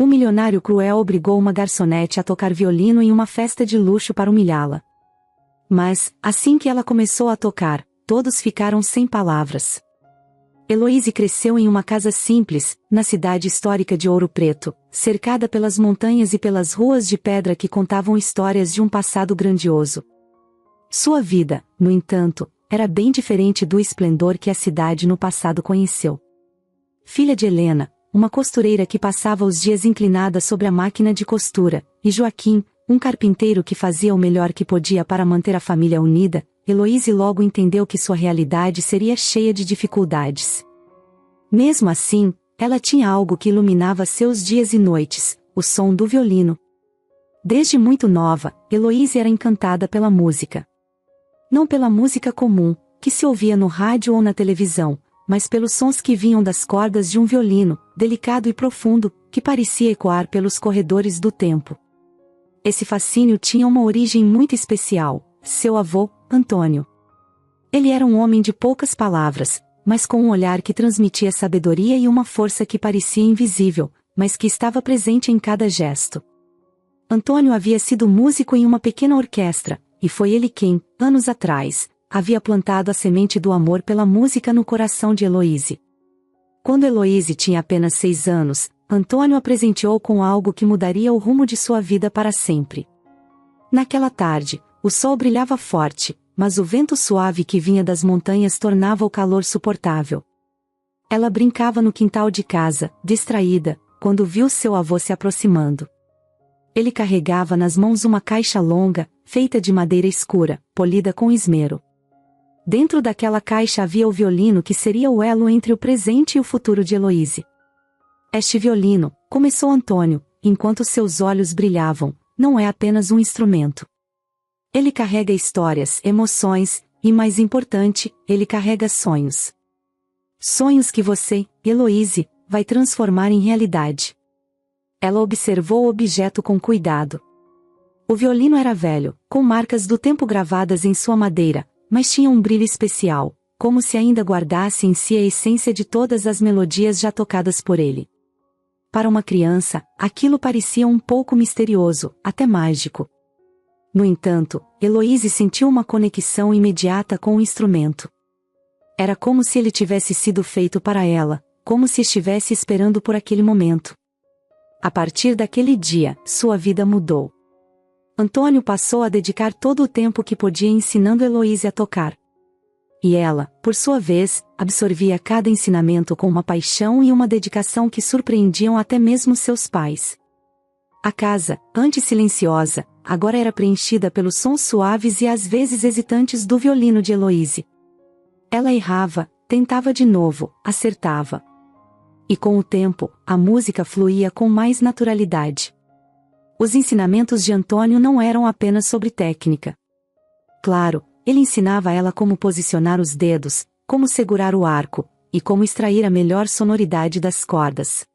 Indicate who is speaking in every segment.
Speaker 1: Um milionário cruel obrigou uma garçonete a tocar violino em uma festa de luxo para humilhá-la. Mas, assim que ela começou a tocar, todos ficaram sem palavras. Heloíse cresceu em uma casa simples, na cidade histórica de Ouro Preto, cercada pelas montanhas e pelas ruas de pedra que contavam histórias de um passado grandioso. Sua vida, no entanto, era bem diferente do esplendor que a cidade no passado conheceu. Filha de Helena, uma costureira que passava os dias inclinada sobre a máquina de costura, e Joaquim, um carpinteiro que fazia o melhor que podia para manter a família unida, Heloíse logo entendeu que sua realidade seria cheia de dificuldades. Mesmo assim, ela tinha algo que iluminava seus dias e noites: o som do violino. Desde muito nova, Heloíse era encantada pela música. Não pela música comum, que se ouvia no rádio ou na televisão, mas pelos sons que vinham das cordas de um violino, delicado e profundo, que parecia ecoar pelos corredores do tempo. Esse fascínio tinha uma origem muito especial: seu avô, Antônio. Ele era um homem de poucas palavras, mas com um olhar que transmitia sabedoria e uma força que parecia invisível, mas que estava presente em cada gesto. Antônio havia sido músico em uma pequena orquestra, e foi ele quem, anos atrás, havia plantado a semente do amor pela música no coração de Heloíse. Quando Heloíse tinha apenas 6 anos, Antônio a presenteou com algo que mudaria o rumo de sua vida para sempre. Naquela tarde, o sol brilhava forte, mas o vento suave que vinha das montanhas tornava o calor suportável. Ela brincava no quintal de casa, distraída, quando viu seu avô se aproximando. Ele carregava nas mãos uma caixa longa, feita de madeira escura, polida com esmero. Dentro daquela caixa havia o violino que seria o elo entre o presente e o futuro de Heloíse. Este violino, começou Antônio, enquanto seus olhos brilhavam, não é apenas um instrumento. Ele carrega histórias, emoções, e mais importante, ele carrega sonhos. Sonhos que você, Heloíse, vai transformar em realidade. Ela observou o objeto com cuidado. O violino era velho, com marcas do tempo gravadas em sua madeira, mas tinha um brilho especial, como se ainda guardasse em si a essência de todas as melodias já tocadas por ele. Para uma criança, aquilo parecia um pouco misterioso, até mágico. No entanto, Heloíse sentiu uma conexão imediata com o instrumento. Era como se ele tivesse sido feito para ela, como se estivesse esperando por aquele momento. A partir daquele dia, sua vida mudou. Antônio passou a dedicar todo o tempo que podia ensinando Heloíse a tocar. E ela, por sua vez, absorvia cada ensinamento com uma paixão e uma dedicação que surpreendiam até mesmo seus pais. A casa, antes silenciosa, agora era preenchida pelos sons suaves e às vezes hesitantes do violino de Heloíse. Ela errava, tentava de novo, acertava. E com o tempo, a música fluía com mais naturalidade. Os ensinamentos de Antônio não eram apenas sobre técnica. Claro, ele ensinava a ela como posicionar os dedos, como segurar o arco, e como extrair a melhor sonoridade das cordas.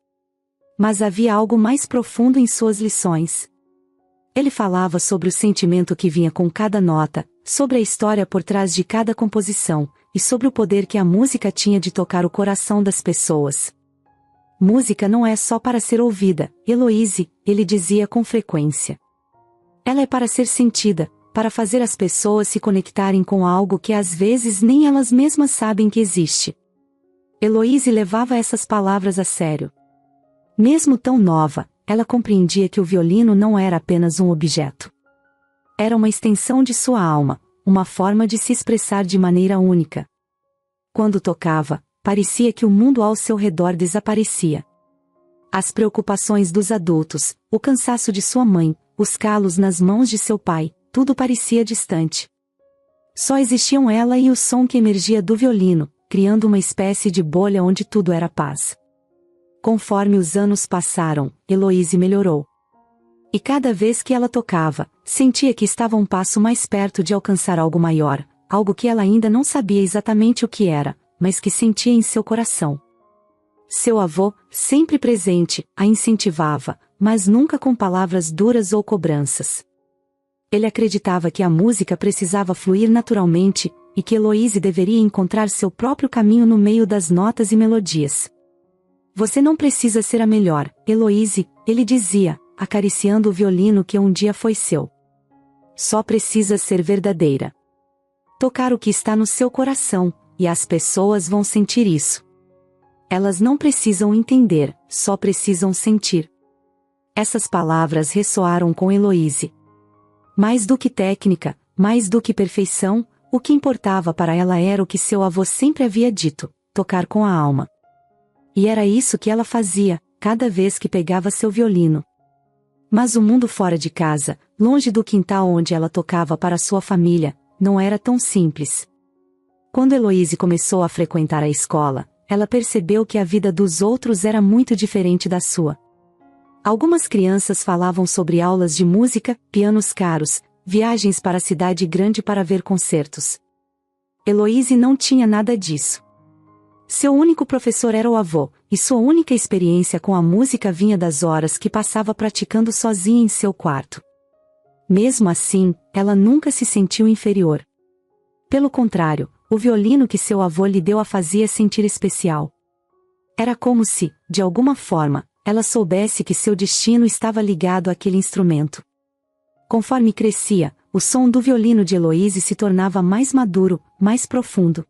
Speaker 1: Mas havia algo mais profundo em suas lições. Ele falava sobre o sentimento que vinha com cada nota, sobre a história por trás de cada composição, e sobre o poder que a música tinha de tocar o coração das pessoas. Música não é só para ser ouvida, Heloíse, ele dizia com frequência. Ela é para ser sentida, para fazer as pessoas se conectarem com algo que às vezes nem elas mesmas sabem que existe. Heloíse levava essas palavras a sério. Mesmo tão nova, ela compreendia que o violino não era apenas um objeto. Era uma extensão de sua alma, uma forma de se expressar de maneira única. Quando tocava, parecia que o mundo ao seu redor desaparecia. As preocupações dos adultos, o cansaço de sua mãe, os calos nas mãos de seu pai, tudo parecia distante. Só existiam ela e o som que emergia do violino, criando uma espécie de bolha onde tudo era paz. Conforme os anos passaram, Heloíse melhorou. E cada vez que ela tocava, sentia que estava um passo mais perto de alcançar algo maior, algo que ela ainda não sabia exatamente o que era, mas que sentia em seu coração. Seu avô, sempre presente, a incentivava, mas nunca com palavras duras ou cobranças. Ele acreditava que a música precisava fluir naturalmente, e que Heloíse deveria encontrar seu próprio caminho no meio das notas e melodias. Você não precisa ser a melhor, Heloíse, ele dizia, acariciando o violino que um dia foi seu. Só precisa ser verdadeira. Tocar o que está no seu coração, e as pessoas vão sentir isso. Elas não precisam entender, só precisam sentir. Essas palavras ressoaram com Heloíse. Mais do que técnica, mais do que perfeição, o que importava para ela era o que seu avô sempre havia dito: tocar com a alma. E era isso que ela fazia, cada vez que pegava seu violino. Mas o mundo fora de casa, longe do quintal onde ela tocava para sua família, não era tão simples. Quando Heloíse começou a frequentar a escola, ela percebeu que a vida dos outros era muito diferente da sua. Algumas crianças falavam sobre aulas de música, pianos caros, viagens para a cidade grande para ver concertos. Heloíse não tinha nada disso. Seu único professor era o avô, e sua única experiência com a música vinha das horas que passava praticando sozinha em seu quarto. Mesmo assim, ela nunca se sentiu inferior. Pelo contrário, o violino que seu avô lhe deu a fazia sentir especial. Era como se, de alguma forma, ela soubesse que seu destino estava ligado àquele instrumento. Conforme crescia, o som do violino de Heloíse se tornava mais maduro, mais profundo.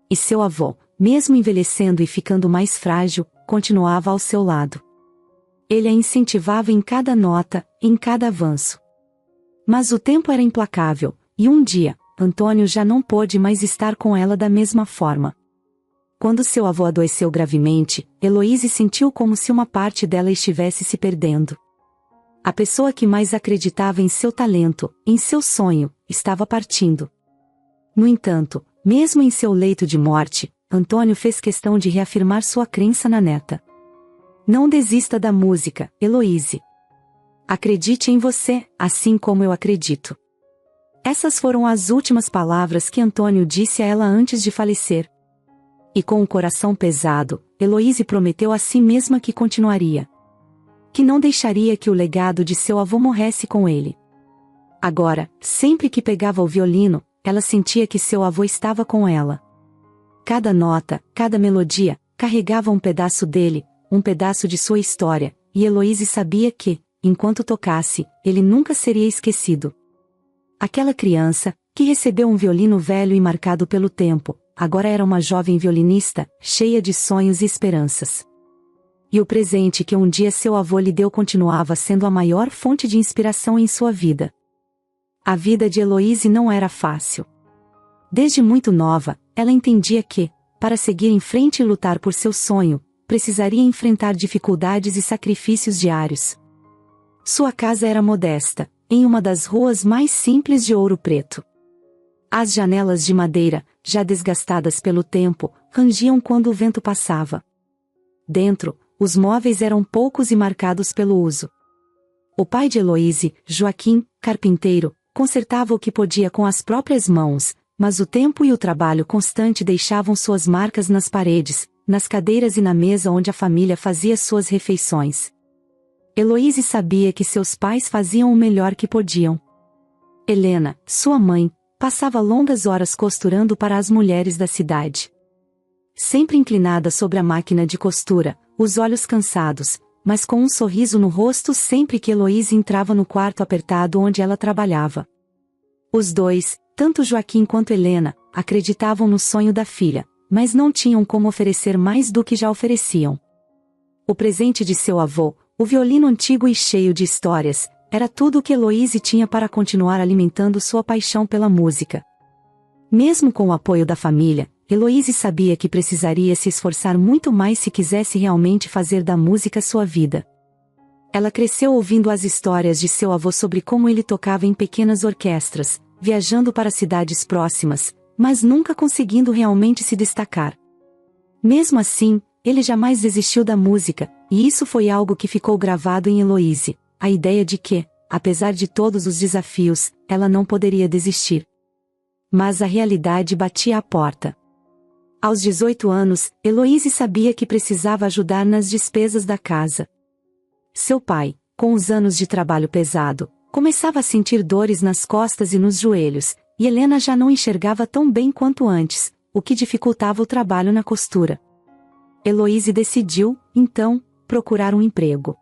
Speaker 1: E seu avô, mesmo envelhecendo e ficando mais frágil, continuava ao seu lado. Ele a incentivava em cada nota, em cada avanço. Mas o tempo era implacável, e um dia, Antônio já não pôde mais estar com ela da mesma forma. Quando seu avô adoeceu gravemente, Heloíse sentiu como se uma parte dela estivesse se perdendo. A pessoa que mais acreditava em seu talento, em seu sonho, estava partindo. No entanto, mesmo em seu leito de morte, Antônio fez questão de reafirmar sua crença na neta. Não desista da música, Heloíse. Acredite em você, assim como eu acredito. Essas foram as últimas palavras que Antônio disse a ela antes de falecer. E com o coração pesado, Heloíse prometeu a si mesma que continuaria. Que não deixaria que o legado de seu avô morresse com ele. Agora, sempre que pegava o violino, ela sentia que seu avô estava com ela. Cada nota, cada melodia, carregava um pedaço dele, um pedaço de sua história, e Heloíse sabia que, enquanto tocasse, ele nunca seria esquecido. Aquela criança, que recebeu um violino velho e marcado pelo tempo, agora era uma jovem violinista, cheia de sonhos e esperanças. E o presente que um dia seu avô lhe deu continuava sendo a maior fonte de inspiração em sua vida. A vida de Heloíse não era fácil. Desde muito nova, ela entendia que, para seguir em frente e lutar por seu sonho, precisaria enfrentar dificuldades e sacrifícios diários. Sua casa era modesta, em uma das ruas mais simples de Ouro Preto. As janelas de madeira, já desgastadas pelo tempo, rangiam quando o vento passava. Dentro, os móveis eram poucos e marcados pelo uso. O pai de Heloíse, Joaquim, carpinteiro, consertava o que podia com as próprias mãos, mas o tempo e o trabalho constante deixavam suas marcas nas paredes, nas cadeiras e na mesa onde a família fazia suas refeições. Heloíse sabia que seus pais faziam o melhor que podiam. Helena, sua mãe, passava longas horas costurando para as mulheres da cidade. Sempre inclinada sobre a máquina de costura, os olhos cansados, mas com um sorriso no rosto sempre que Heloíse entrava no quarto apertado onde ela trabalhava. Os dois, tanto Joaquim quanto Helena, acreditavam no sonho da filha, mas não tinham como oferecer mais do que já ofereciam. O presente de seu avô, o violino antigo e cheio de histórias, era tudo o que Heloíse tinha para continuar alimentando sua paixão pela música. Mesmo com o apoio da família, Heloíse sabia que precisaria se esforçar muito mais se quisesse realmente fazer da música sua vida. Ela cresceu ouvindo as histórias de seu avô sobre como ele tocava em pequenas orquestras, viajando para cidades próximas, mas nunca conseguindo realmente se destacar. Mesmo assim, ele jamais desistiu da música, e isso foi algo que ficou gravado em Heloíse, a ideia de que, apesar de todos os desafios, ela não poderia desistir. Mas a realidade batia à porta. Aos 18 anos, Heloíse sabia que precisava ajudar nas despesas da casa. Seu pai, com os anos de trabalho pesado, começava a sentir dores nas costas e nos joelhos, e Helena já não enxergava tão bem quanto antes, o que dificultava o trabalho na costura. Heloíse decidiu, então, procurar um emprego.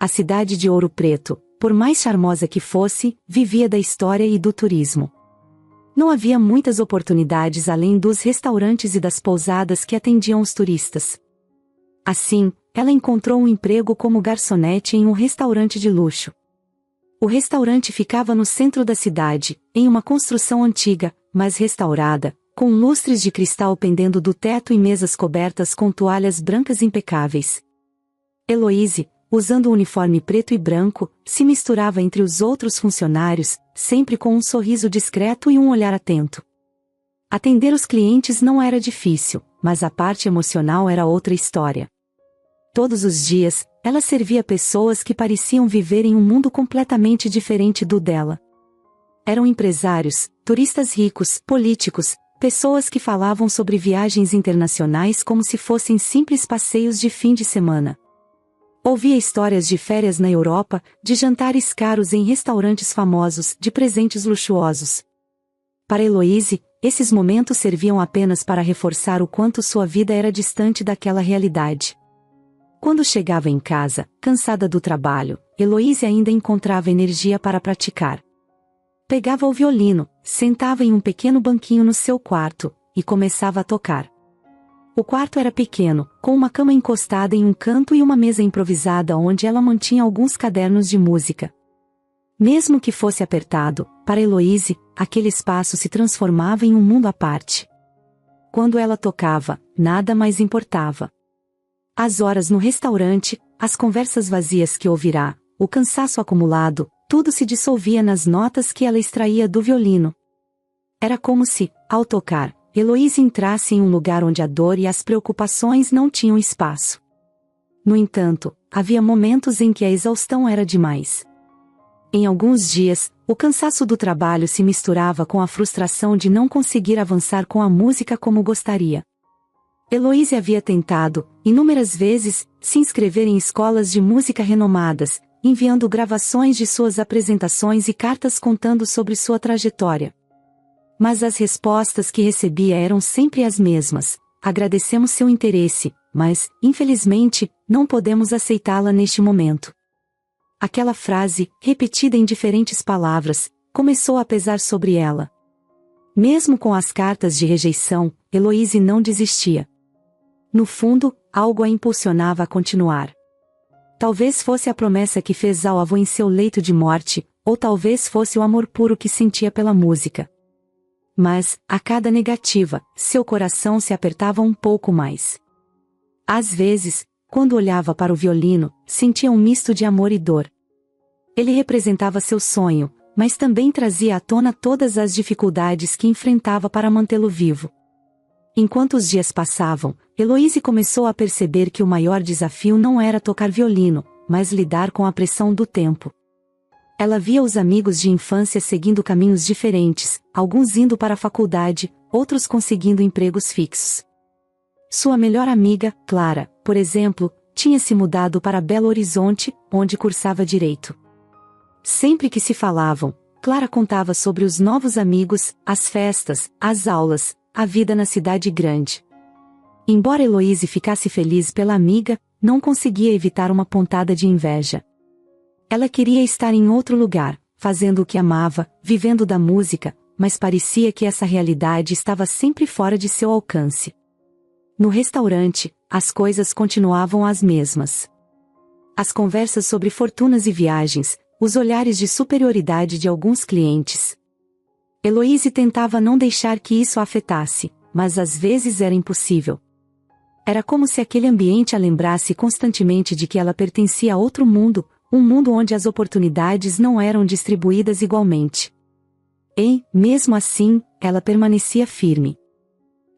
Speaker 1: A cidade de Ouro Preto, por mais charmosa que fosse, vivia da história e do turismo. Não havia muitas oportunidades além dos restaurantes e das pousadas que atendiam os turistas. Assim, ela encontrou um emprego como garçonete em um restaurante de luxo. O restaurante ficava no centro da cidade, em uma construção antiga, mas restaurada, com lustres de cristal pendendo do teto e mesas cobertas com toalhas brancas impecáveis. Heloíse, usando um uniforme preto e branco, se misturava entre os outros funcionários, sempre com um sorriso discreto e um olhar atento. Atender os clientes não era difícil, mas a parte emocional era outra história. Todos os dias, ela servia pessoas que pareciam viver em um mundo completamente diferente do dela. Eram empresários, turistas ricos, políticos, pessoas que falavam sobre viagens internacionais como se fossem simples passeios de fim de semana. Ouvia histórias de férias na Europa, de jantares caros em restaurantes famosos, de presentes luxuosos. Para Heloíse, esses momentos serviam apenas para reforçar o quanto sua vida era distante daquela realidade. Quando chegava em casa, cansada do trabalho, Heloíse ainda encontrava energia para praticar. Pegava o violino, sentava em um pequeno banquinho no seu quarto, e começava a tocar. O quarto era pequeno, com uma cama encostada em um canto e uma mesa improvisada onde ela mantinha alguns cadernos de música. Mesmo que fosse apertado, para Heloíse, aquele espaço se transformava em um mundo à parte. Quando ela tocava, nada mais importava. As horas no restaurante, as conversas vazias que ouvirá, o cansaço acumulado, tudo se dissolvia nas notas que ela extraía do violino. Era como se, ao tocar, Heloíse entrasse em um lugar onde a dor e as preocupações não tinham espaço. No entanto, havia momentos em que a exaustão era demais. Em alguns dias, o cansaço do trabalho se misturava com a frustração de não conseguir avançar com a música como gostaria. Heloíse havia tentado, inúmeras vezes, se inscrever em escolas de música renomadas, enviando gravações de suas apresentações e cartas contando sobre sua trajetória. Mas as respostas que recebia eram sempre as mesmas: agradecemos seu interesse, mas, infelizmente, não podemos aceitá-la neste momento. Aquela frase, repetida em diferentes palavras, começou a pesar sobre ela. Mesmo com as cartas de rejeição, Heloíse não desistia. No fundo, algo a impulsionava a continuar. Talvez fosse a promessa que fez ao avô em seu leito de morte, ou talvez fosse o amor puro que sentia pela música. Mas, a cada negativa, seu coração se apertava um pouco mais. Às vezes, quando olhava para o violino, sentia um misto de amor e dor. Ele representava seu sonho, mas também trazia à tona todas as dificuldades que enfrentava para mantê-lo vivo. Enquanto os dias passavam, Heloíse começou a perceber que o maior desafio não era tocar violino, mas lidar com a pressão do tempo. Ela via os amigos de infância seguindo caminhos diferentes, alguns indo para a faculdade, outros conseguindo empregos fixos. Sua melhor amiga, Clara, por exemplo, tinha se mudado para Belo Horizonte, onde cursava direito. Sempre que se falavam, Clara contava sobre os novos amigos, as festas, as aulas, a vida na cidade grande. Embora Heloíse ficasse feliz pela amiga, não conseguia evitar uma pontada de inveja. Ela queria estar em outro lugar, fazendo o que amava, vivendo da música, mas parecia que essa realidade estava sempre fora de seu alcance. No restaurante, as coisas continuavam as mesmas. As conversas sobre fortunas e viagens, os olhares de superioridade de alguns clientes. Heloíse tentava não deixar que isso a afetasse, mas às vezes era impossível. Era como se aquele ambiente a lembrasse constantemente de que ela pertencia a outro mundo, um mundo onde as oportunidades não eram distribuídas igualmente. E, mesmo assim, ela permanecia firme.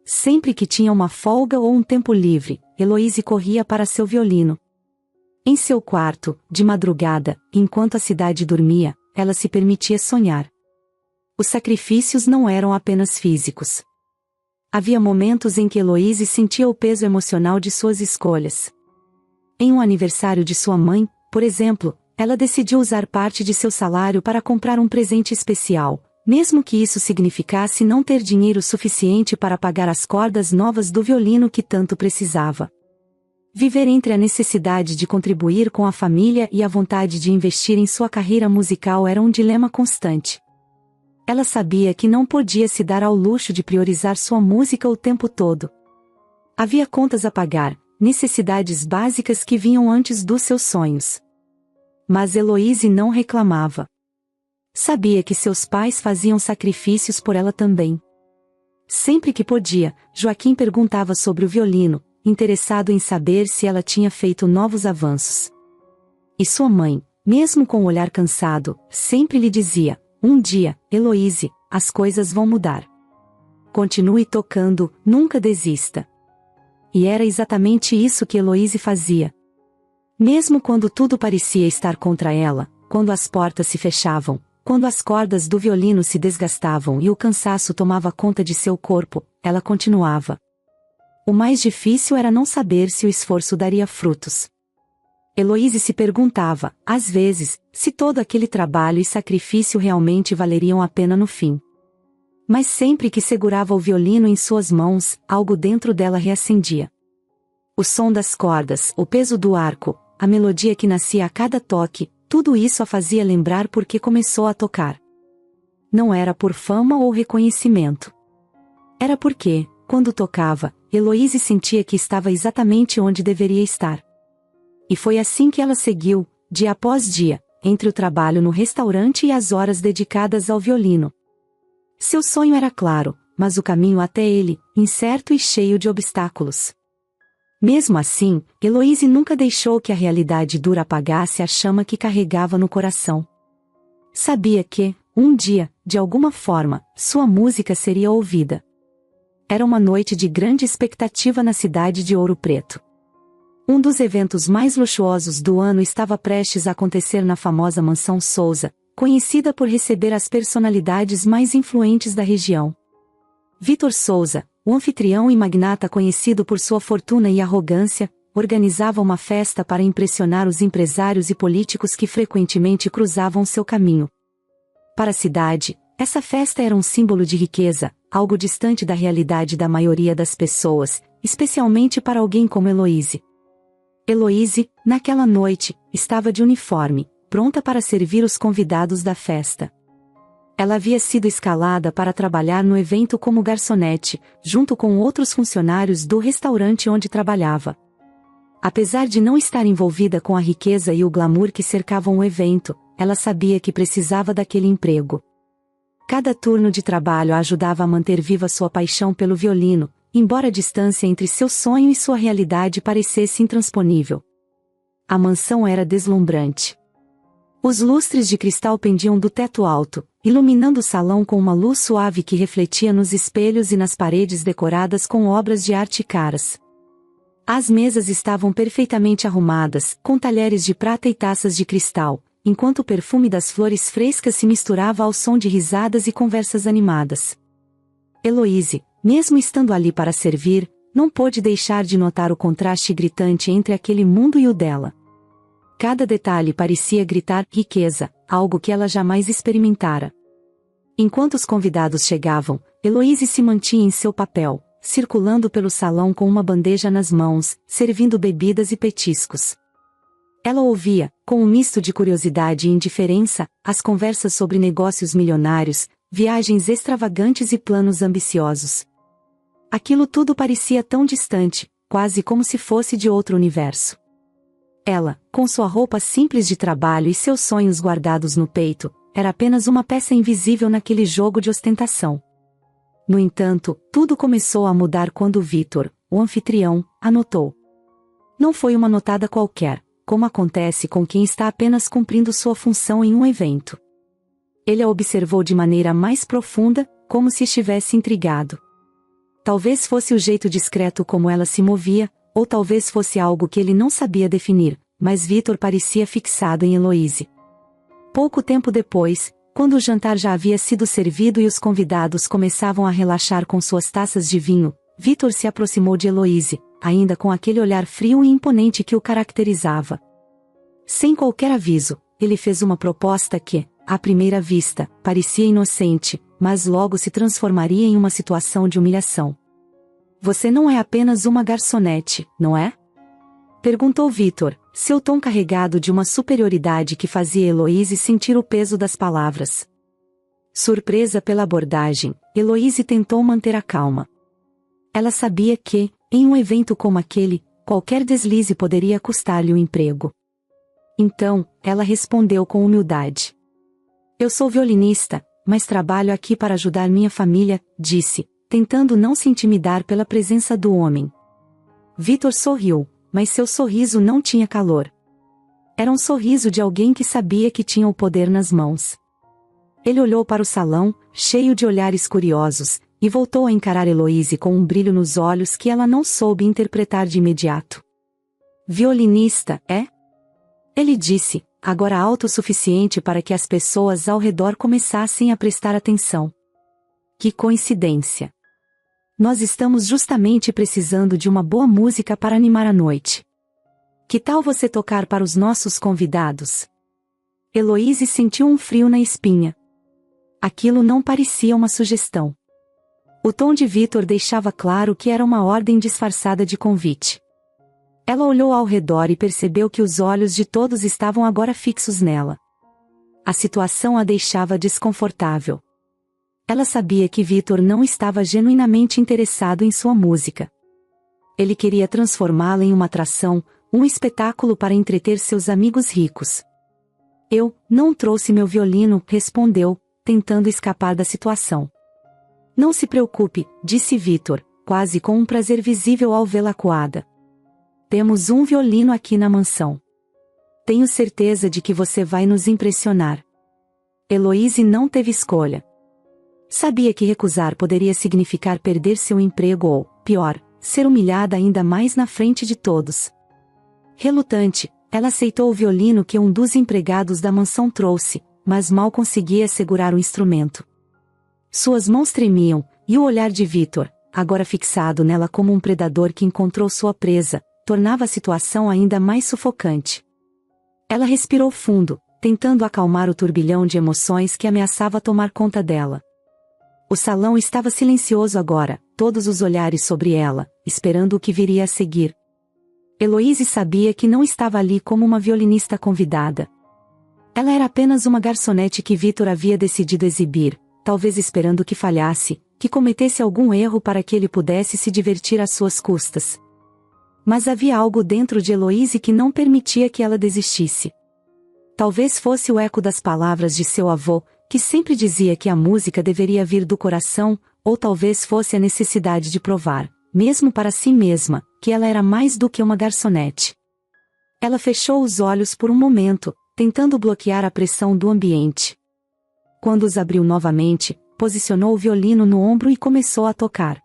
Speaker 1: Sempre que tinha uma folga ou um tempo livre, Heloíse corria para seu violino. Em seu quarto, de madrugada, enquanto a cidade dormia, ela se permitia sonhar. Os sacrifícios não eram apenas físicos. Havia momentos em que Heloíse sentia o peso emocional de suas escolhas. Em um aniversário de sua mãe, por exemplo, ela decidiu usar parte de seu salário para comprar um presente especial, mesmo que isso significasse não ter dinheiro suficiente para pagar as cordas novas do violino que tanto precisava. Viver entre a necessidade de contribuir com a família e a vontade de investir em sua carreira musical era um dilema constante. Ela sabia que não podia se dar ao luxo de priorizar sua música o tempo todo. Havia contas a pagar, necessidades básicas que vinham antes dos seus sonhos. Mas Heloíse não reclamava. Sabia que seus pais faziam sacrifícios por ela também. Sempre que podia, Joaquim perguntava sobre o violino, interessado em saber se ela tinha feito novos avanços. E sua mãe, mesmo com o olhar cansado, sempre lhe dizia: um dia, Heloíse, as coisas vão mudar. Continue tocando, nunca desista. E era exatamente isso que Heloíse fazia. Mesmo quando tudo parecia estar contra ela, quando as portas se fechavam, quando as cordas do violino se desgastavam e o cansaço tomava conta de seu corpo, ela continuava. O mais difícil era não saber se o esforço daria frutos. Heloíse se perguntava, às vezes, se todo aquele trabalho e sacrifício realmente valeriam a pena no fim. Mas sempre que segurava o violino em suas mãos, algo dentro dela reacendia. O som das cordas, o peso do arco, a melodia que nascia a cada toque, tudo isso a fazia lembrar por que começou a tocar. Não era por fama ou reconhecimento. Era porque, quando tocava, Heloíse sentia que estava exatamente onde deveria estar. E foi assim que ela seguiu, dia após dia, entre o trabalho no restaurante e as horas dedicadas ao violino. Seu sonho era claro, mas o caminho até ele, incerto e cheio de obstáculos. Mesmo assim, Heloíse nunca deixou que a realidade dura apagasse a chama que carregava no coração. Sabia que, um dia, de alguma forma, sua música seria ouvida. Era uma noite de grande expectativa na cidade de Ouro Preto. Um dos eventos mais luxuosos do ano estava prestes a acontecer na famosa Mansão Souza, conhecida por receber as personalidades mais influentes da região. Vitor Souza, o anfitrião e magnata conhecido por sua fortuna e arrogância, organizava uma festa para impressionar os empresários e políticos que frequentemente cruzavam seu caminho. Para a cidade, essa festa era um símbolo de riqueza, algo distante da realidade da maioria das pessoas, especialmente para alguém como Heloíse. Heloíse, naquela noite, estava de uniforme, pronta para servir os convidados da festa. Ela havia sido escalada para trabalhar no evento como garçonete, junto com outros funcionários do restaurante onde trabalhava. Apesar de não estar envolvida com a riqueza e o glamour que cercavam o evento, ela sabia que precisava daquele emprego. Cada turno de trabalho a ajudava a manter viva sua paixão pelo violino, embora a distância entre seu sonho e sua realidade parecesse intransponível. A mansão era deslumbrante. Os lustres de cristal pendiam do teto alto, iluminando o salão com uma luz suave que refletia nos espelhos e nas paredes decoradas com obras de arte caras. As mesas estavam perfeitamente arrumadas, com talheres de prata e taças de cristal, enquanto o perfume das flores frescas se misturava ao som de risadas e conversas animadas. Heloíse, mesmo estando ali para servir, não pôde deixar de notar o contraste gritante entre aquele mundo e o dela. Cada detalhe parecia gritar riqueza, algo que ela jamais experimentara. Enquanto os convidados chegavam, Heloíse se mantinha em seu papel, circulando pelo salão com uma bandeja nas mãos, servindo bebidas e petiscos. Ela ouvia, com um misto de curiosidade e indiferença, as conversas sobre negócios milionários, viagens extravagantes e planos ambiciosos. Aquilo tudo parecia tão distante, quase como se fosse de outro universo. Ela, com sua roupa simples de trabalho e seus sonhos guardados no peito, era apenas uma peça invisível naquele jogo de ostentação. No entanto, tudo começou a mudar quando Vitor, o anfitrião, a notou. Não foi uma notada qualquer, como acontece com quem está apenas cumprindo sua função em um evento. Ele a observou de maneira mais profunda, como se estivesse intrigado. Talvez fosse o jeito discreto como ela se movia, ou talvez fosse algo que ele não sabia definir, mas Vitor parecia fixado em Heloíse. Pouco tempo depois, quando o jantar já havia sido servido e os convidados começavam a relaxar com suas taças de vinho, Vitor se aproximou de Heloíse, ainda com aquele olhar frio e imponente que o caracterizava. Sem qualquer aviso, ele fez uma proposta que, à primeira vista, parecia inocente, mas logo se transformaria em uma situação de humilhação. Você não é apenas uma garçonete, não é? Perguntou Victor, seu tom carregado de uma superioridade que fazia Heloise sentir o peso das palavras. Surpresa pela abordagem, Heloise tentou manter a calma. Ela sabia que, em um evento como aquele, qualquer deslize poderia custar-lhe o emprego. Então, ela respondeu com humildade. Eu sou violinista, mas trabalho aqui para ajudar minha família, disse, tentando não se intimidar pela presença do homem. Victor sorriu, mas seu sorriso não tinha calor. Era um sorriso de alguém que sabia que tinha o poder nas mãos. Ele olhou para o salão, cheio de olhares curiosos, e voltou a encarar Heloise com um brilho nos olhos que ela não soube interpretar de imediato. Violinista, é? Ele disse, agora alto o suficiente para que as pessoas ao redor começassem a prestar atenção. Que coincidência! Nós estamos justamente precisando de uma boa música para animar a noite. Que tal você tocar para os nossos convidados? Heloise sentiu um frio na espinha. Aquilo não parecia uma sugestão. O tom de Victor deixava claro que era uma ordem disfarçada de convite. Ela olhou ao redor e percebeu que os olhos de todos estavam agora fixos nela. A situação a deixava desconfortável. Ela sabia que Victor não estava genuinamente interessado em sua música. Ele queria transformá-la em uma atração, um espetáculo para entreter seus amigos ricos. Eu não trouxe meu violino, respondeu, tentando escapar da situação. Não se preocupe, disse Victor, quase com um prazer visível ao vê-la acuada. Temos um violino aqui na mansão. Tenho certeza de que você vai nos impressionar. Heloise não teve escolha. Sabia que recusar poderia significar perder seu emprego ou, pior, ser humilhada ainda mais na frente de todos. Relutante, ela aceitou o violino que um dos empregados da mansão trouxe, mas mal conseguia segurar o instrumento. Suas mãos tremiam, e o olhar de Victor, agora fixado nela como um predador que encontrou sua presa, tornava a situação ainda mais sufocante. Ela respirou fundo, tentando acalmar o turbilhão de emoções que ameaçava tomar conta dela. O salão estava silencioso agora, todos os olhares sobre ela, esperando o que viria a seguir. Heloise sabia que não estava ali como uma violinista convidada. Ela era apenas uma garçonete que Victor havia decidido exibir, talvez esperando que falhasse, que cometesse algum erro para que ele pudesse se divertir às suas custas. Mas havia algo dentro de Heloise que não permitia que ela desistisse. Talvez fosse o eco das palavras de seu avô, que sempre dizia que a música deveria vir do coração, ou talvez fosse a necessidade de provar, mesmo para si mesma, que ela era mais do que uma garçonete. Ela fechou os olhos por um momento, tentando bloquear a pressão do ambiente. Quando os abriu novamente, posicionou o violino no ombro e começou a tocar.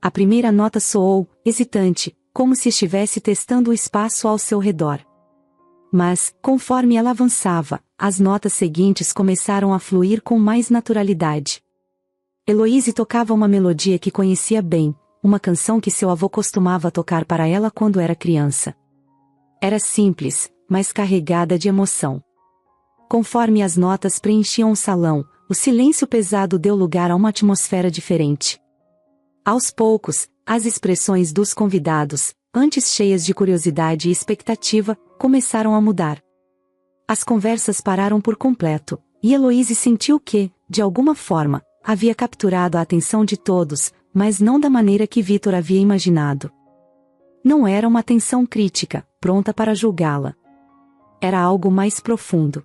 Speaker 1: A primeira nota soou, hesitante, como se estivesse testando o espaço ao seu redor. Mas, conforme ela avançava, as notas seguintes começaram a fluir com mais naturalidade. Heloise tocava uma melodia que conhecia bem, uma canção que seu avô costumava tocar para ela quando era criança. Era simples, mas carregada de emoção. Conforme as notas preenchiam o salão, o silêncio pesado deu lugar a uma atmosfera diferente. Aos poucos, as expressões dos convidados, antes cheias de curiosidade e expectativa, começaram a mudar. As conversas pararam por completo, e Heloise sentiu que, de alguma forma, havia capturado a atenção de todos, mas não da maneira que Victor havia imaginado. Não era uma atenção crítica, pronta para julgá-la. Era algo mais profundo.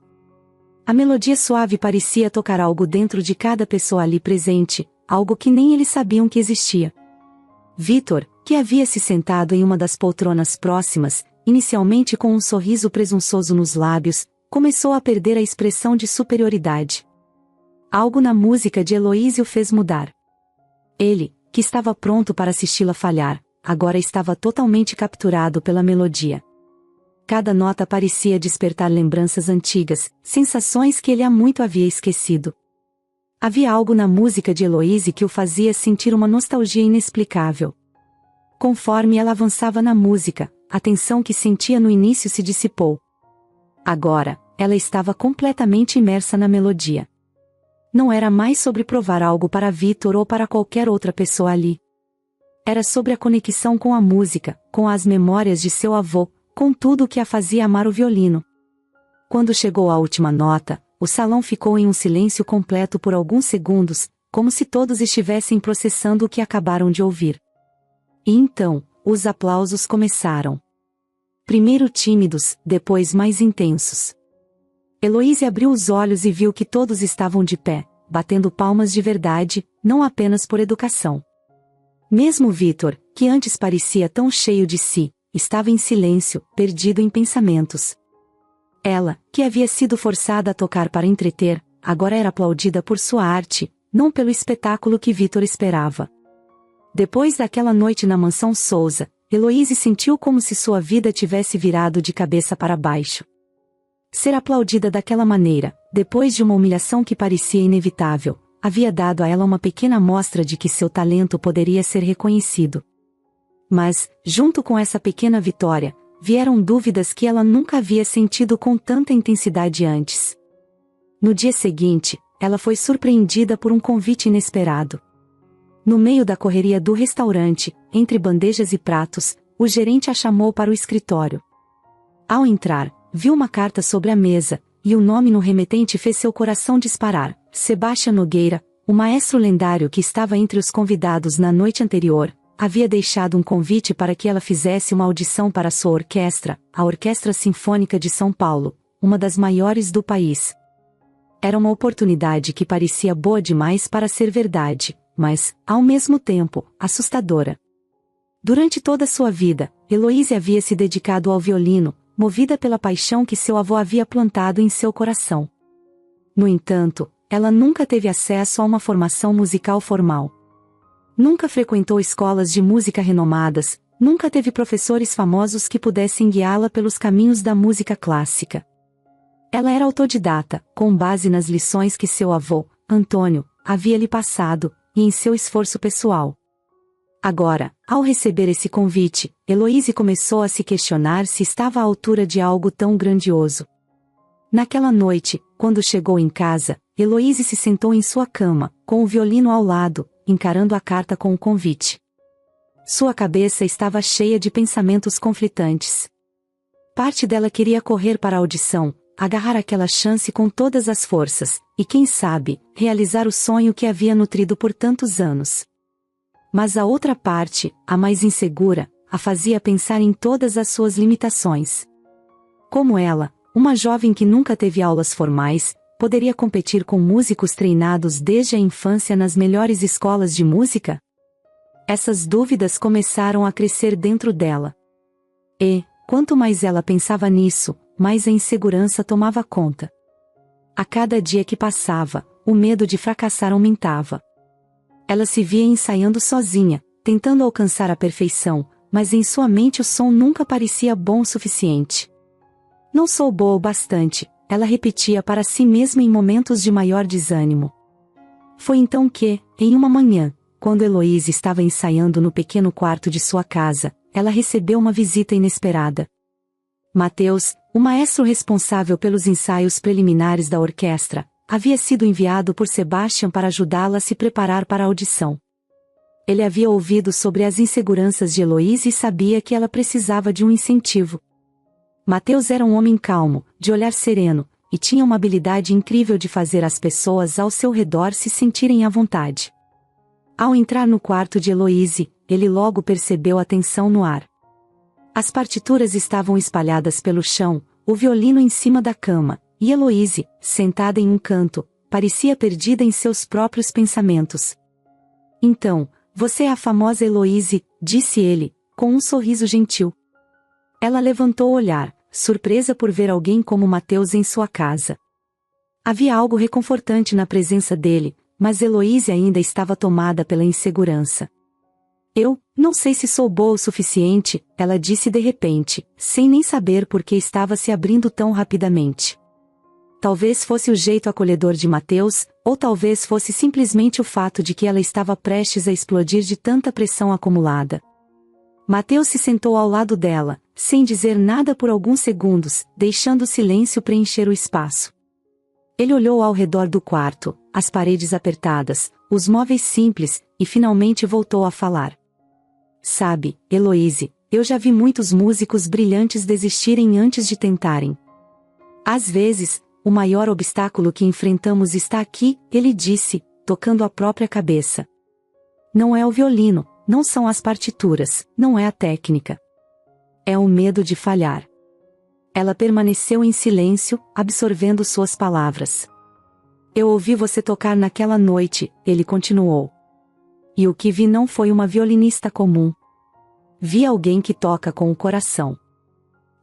Speaker 1: A melodia suave parecia tocar algo dentro de cada pessoa ali presente, algo que nem eles sabiam que existia. Victor, que havia se sentado em uma das poltronas próximas, inicialmente com um sorriso presunçoso nos lábios, começou a perder a expressão de superioridade. Algo na música de Heloise o fez mudar. Ele, que estava pronto para assisti-la falhar, agora estava totalmente capturado pela melodia. Cada nota parecia despertar lembranças antigas, sensações que ele há muito havia esquecido. Havia algo na música de Heloise que o fazia sentir uma nostalgia inexplicável. Conforme ela avançava na música, a tensão que sentia no início se dissipou. Agora, ela estava completamente imersa na melodia. Não era mais sobre provar algo para Vitor ou para qualquer outra pessoa ali. Era sobre a conexão com a música, com as memórias de seu avô, com tudo o que a fazia amar o violino. Quando chegou à última nota, o salão ficou em um silêncio completo por alguns segundos, como se todos estivessem processando o que acabaram de ouvir. E então, os aplausos começaram. Primeiro tímidos, depois mais intensos. Heloísa abriu os olhos e viu que todos estavam de pé, batendo palmas de verdade, não apenas por educação. Mesmo Vitor, que antes parecia tão cheio de si, estava em silêncio, perdido em pensamentos. Ela, que havia sido forçada a tocar para entreter, agora era aplaudida por sua arte, não pelo espetáculo que Vitor esperava. Depois daquela noite na mansão Souza, Heloísa sentiu como se sua vida tivesse virado de cabeça para baixo. Ser aplaudida daquela maneira, depois de uma humilhação que parecia inevitável, havia dado a ela uma pequena amostra de que seu talento poderia ser reconhecido. Mas, junto com essa pequena vitória, vieram dúvidas que ela nunca havia sentido com tanta intensidade antes. No dia seguinte, ela foi surpreendida por um convite inesperado. No meio da correria do restaurante, entre bandejas e pratos, o gerente a chamou para o escritório. Ao entrar, viu uma carta sobre a mesa, e o nome no remetente fez seu coração disparar: Sebastião Nogueira, o maestro lendário que estava entre os convidados na noite anterior, havia deixado um convite para que ela fizesse uma audição para sua orquestra, a Orquestra Sinfônica de São Paulo, uma das maiores do país. Era uma oportunidade que parecia boa demais para ser verdade, mas, ao mesmo tempo, assustadora. Durante toda a sua vida, Heloísa havia se dedicado ao violino, movida pela paixão que seu avô havia plantado em seu coração. No entanto, ela nunca teve acesso a uma formação musical formal. Nunca frequentou escolas de música renomadas, nunca teve professores famosos que pudessem guiá-la pelos caminhos da música clássica. Ela era autodidata, com base nas lições que seu avô, Antônio, havia lhe passado, e em seu esforço pessoal. Agora, ao receber esse convite, Heloísa começou a se questionar se estava à altura de algo tão grandioso. Naquela noite, quando chegou em casa, Heloísa se sentou em sua cama, com o violino ao lado, encarando a carta com o convite. Sua cabeça estava cheia de pensamentos conflitantes. Parte dela queria correr para a audição, agarrar aquela chance com todas as forças, e quem sabe, realizar o sonho que havia nutrido por tantos anos. Mas a outra parte, a mais insegura, a fazia pensar em todas as suas limitações. Como ela, uma jovem que nunca teve aulas formais, poderia competir com músicos treinados desde a infância nas melhores escolas de música? Essas dúvidas começaram a crescer dentro dela. E, quanto mais ela pensava nisso, mais a insegurança tomava conta. A cada dia que passava, o medo de fracassar aumentava. Ela se via ensaiando sozinha, tentando alcançar a perfeição, mas em sua mente o som nunca parecia bom o suficiente. Não sou boa o bastante, ela repetia para si mesma em momentos de maior desânimo. Foi então que, em uma manhã, quando Heloísa estava ensaiando no pequeno quarto de sua casa, ela recebeu uma visita inesperada. Mateus, o maestro responsável pelos ensaios preliminares da orquestra, havia sido enviado por Sebastião para ajudá-la a se preparar para a audição. Ele havia ouvido sobre as inseguranças de Heloísa e sabia que ela precisava de um incentivo. Mateus era um homem calmo, de olhar sereno, e tinha uma habilidade incrível de fazer as pessoas ao seu redor se sentirem à vontade. Ao entrar no quarto de Heloísa, ele logo percebeu a tensão no ar. As partituras estavam espalhadas pelo chão, o violino em cima da cama, e Heloísa, sentada em um canto, parecia perdida em seus próprios pensamentos. Então, você é a famosa Heloísa, disse ele, com um sorriso gentil. Ela levantou o olhar, surpresa por ver alguém como Mateus em sua casa. Havia algo reconfortante na presença dele, mas Heloísa ainda estava tomada pela insegurança. Eu não sei se sou boa o suficiente, ela disse de repente, sem nem saber por que estava se abrindo tão rapidamente. Talvez fosse o jeito acolhedor de Mateus, ou talvez fosse simplesmente o fato de que ela estava prestes a explodir de tanta pressão acumulada. Mateus se sentou ao lado dela, sem dizer nada por alguns segundos, deixando o silêncio preencher o espaço. Ele olhou ao redor do quarto, as paredes apertadas, os móveis simples, e finalmente voltou a falar. Sabe, Heloise, eu já vi muitos músicos brilhantes desistirem antes de tentarem. Às vezes, o maior obstáculo que enfrentamos está aqui, ele disse, tocando a própria cabeça. Não é o violino, não são as partituras, não é a técnica. É o medo de falhar. Ela permaneceu em silêncio, absorvendo suas palavras. Eu ouvi você tocar naquela noite, ele continuou. E o que vi não foi uma violinista comum. Vi alguém que toca com o coração.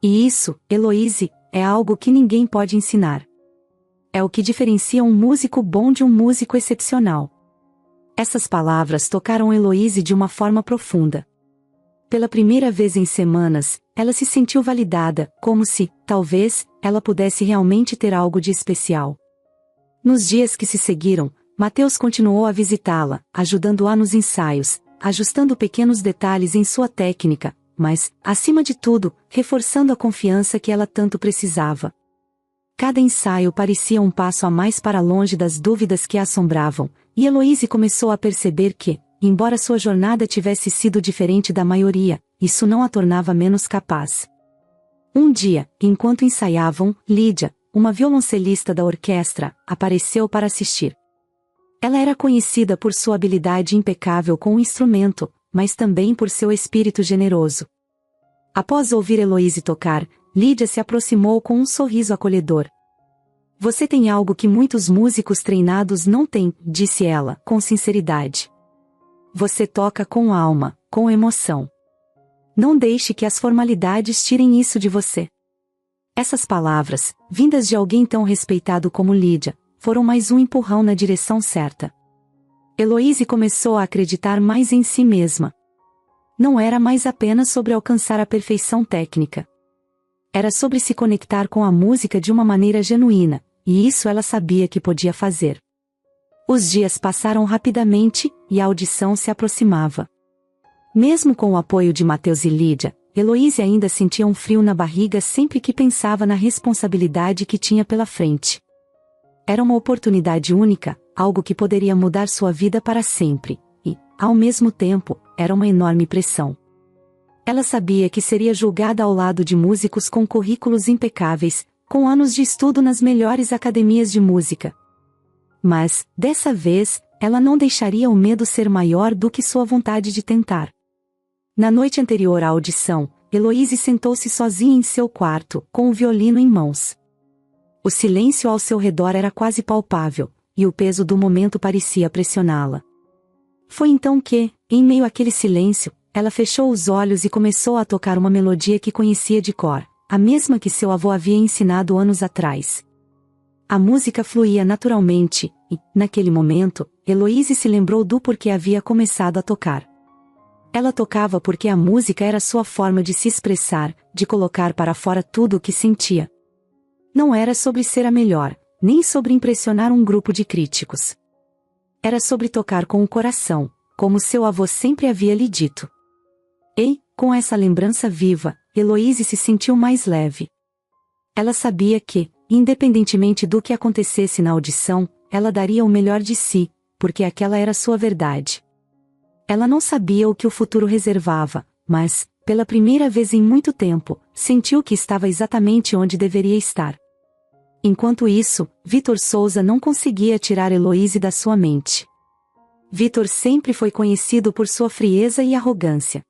Speaker 1: E isso, Heloise, é algo que ninguém pode ensinar. É o que diferencia um músico bom de um músico excepcional. Essas palavras tocaram Heloise de uma forma profunda. Pela primeira vez em semanas, ela se sentiu validada, como se, talvez, ela pudesse realmente ter algo de especial. Nos dias que se seguiram, Mateus continuou a visitá-la, ajudando-a nos ensaios, ajustando pequenos detalhes em sua técnica, mas, acima de tudo, reforçando a confiança que ela tanto precisava. Cada ensaio parecia um passo a mais para longe das dúvidas que a assombravam, e Heloise começou a perceber que, embora sua jornada tivesse sido diferente da maioria, isso não a tornava menos capaz. Um dia, enquanto ensaiavam, Lídia, uma violoncelista da orquestra, apareceu para assistir. Ela era conhecida por sua habilidade impecável com o instrumento, mas também por seu espírito generoso. Após ouvir Heloise tocar, Lídia se aproximou com um sorriso acolhedor. Você tem algo que muitos músicos treinados não têm, disse ela, com sinceridade. Você toca com alma, com emoção. Não deixe que as formalidades tirem isso de você. Essas palavras, vindas de alguém tão respeitado como Lídia, foram mais um empurrão na direção certa. Heloise começou a acreditar mais em si mesma. Não era mais apenas sobre alcançar a perfeição técnica. Era sobre se conectar com a música de uma maneira genuína, e isso ela sabia que podia fazer. Os dias passaram rapidamente, e a audição se aproximava. Mesmo com o apoio de Mateus e Lídia, Heloise ainda sentia um frio na barriga sempre que pensava na responsabilidade que tinha pela frente. Era uma oportunidade única, algo que poderia mudar sua vida para sempre, e, ao mesmo tempo, era uma enorme pressão. Ela sabia que seria julgada ao lado de músicos com currículos impecáveis, com anos de estudo nas melhores academias de música. Mas, dessa vez, ela não deixaria o medo ser maior do que sua vontade de tentar. Na noite anterior à audição, Heloise sentou-se sozinha em seu quarto, com o violino em mãos. O silêncio ao seu redor era quase palpável, e o peso do momento parecia pressioná-la. Foi então que, em meio àquele silêncio, ela fechou os olhos e começou a tocar uma melodia que conhecia de cor, a mesma que seu avô havia ensinado anos atrás. A música fluía naturalmente, e, naquele momento, Heloise se lembrou do porquê havia começado a tocar. Ela tocava porque a música era sua forma de se expressar, de colocar para fora tudo o que sentia. Não era sobre ser a melhor, nem sobre impressionar um grupo de críticos. Era sobre tocar com o coração, como seu avô sempre havia lhe dito. E, com essa lembrança viva, Heloise se sentiu mais leve. Ela sabia que, independentemente do que acontecesse na audição, ela daria o melhor de si, porque aquela era sua verdade. Ela não sabia o que o futuro reservava, mas, pela primeira vez em muito tempo, sentiu que estava exatamente onde deveria estar. Enquanto isso, Vitor Souza não conseguia tirar Heloise da sua mente. Vitor sempre foi conhecido por sua frieza e arrogância.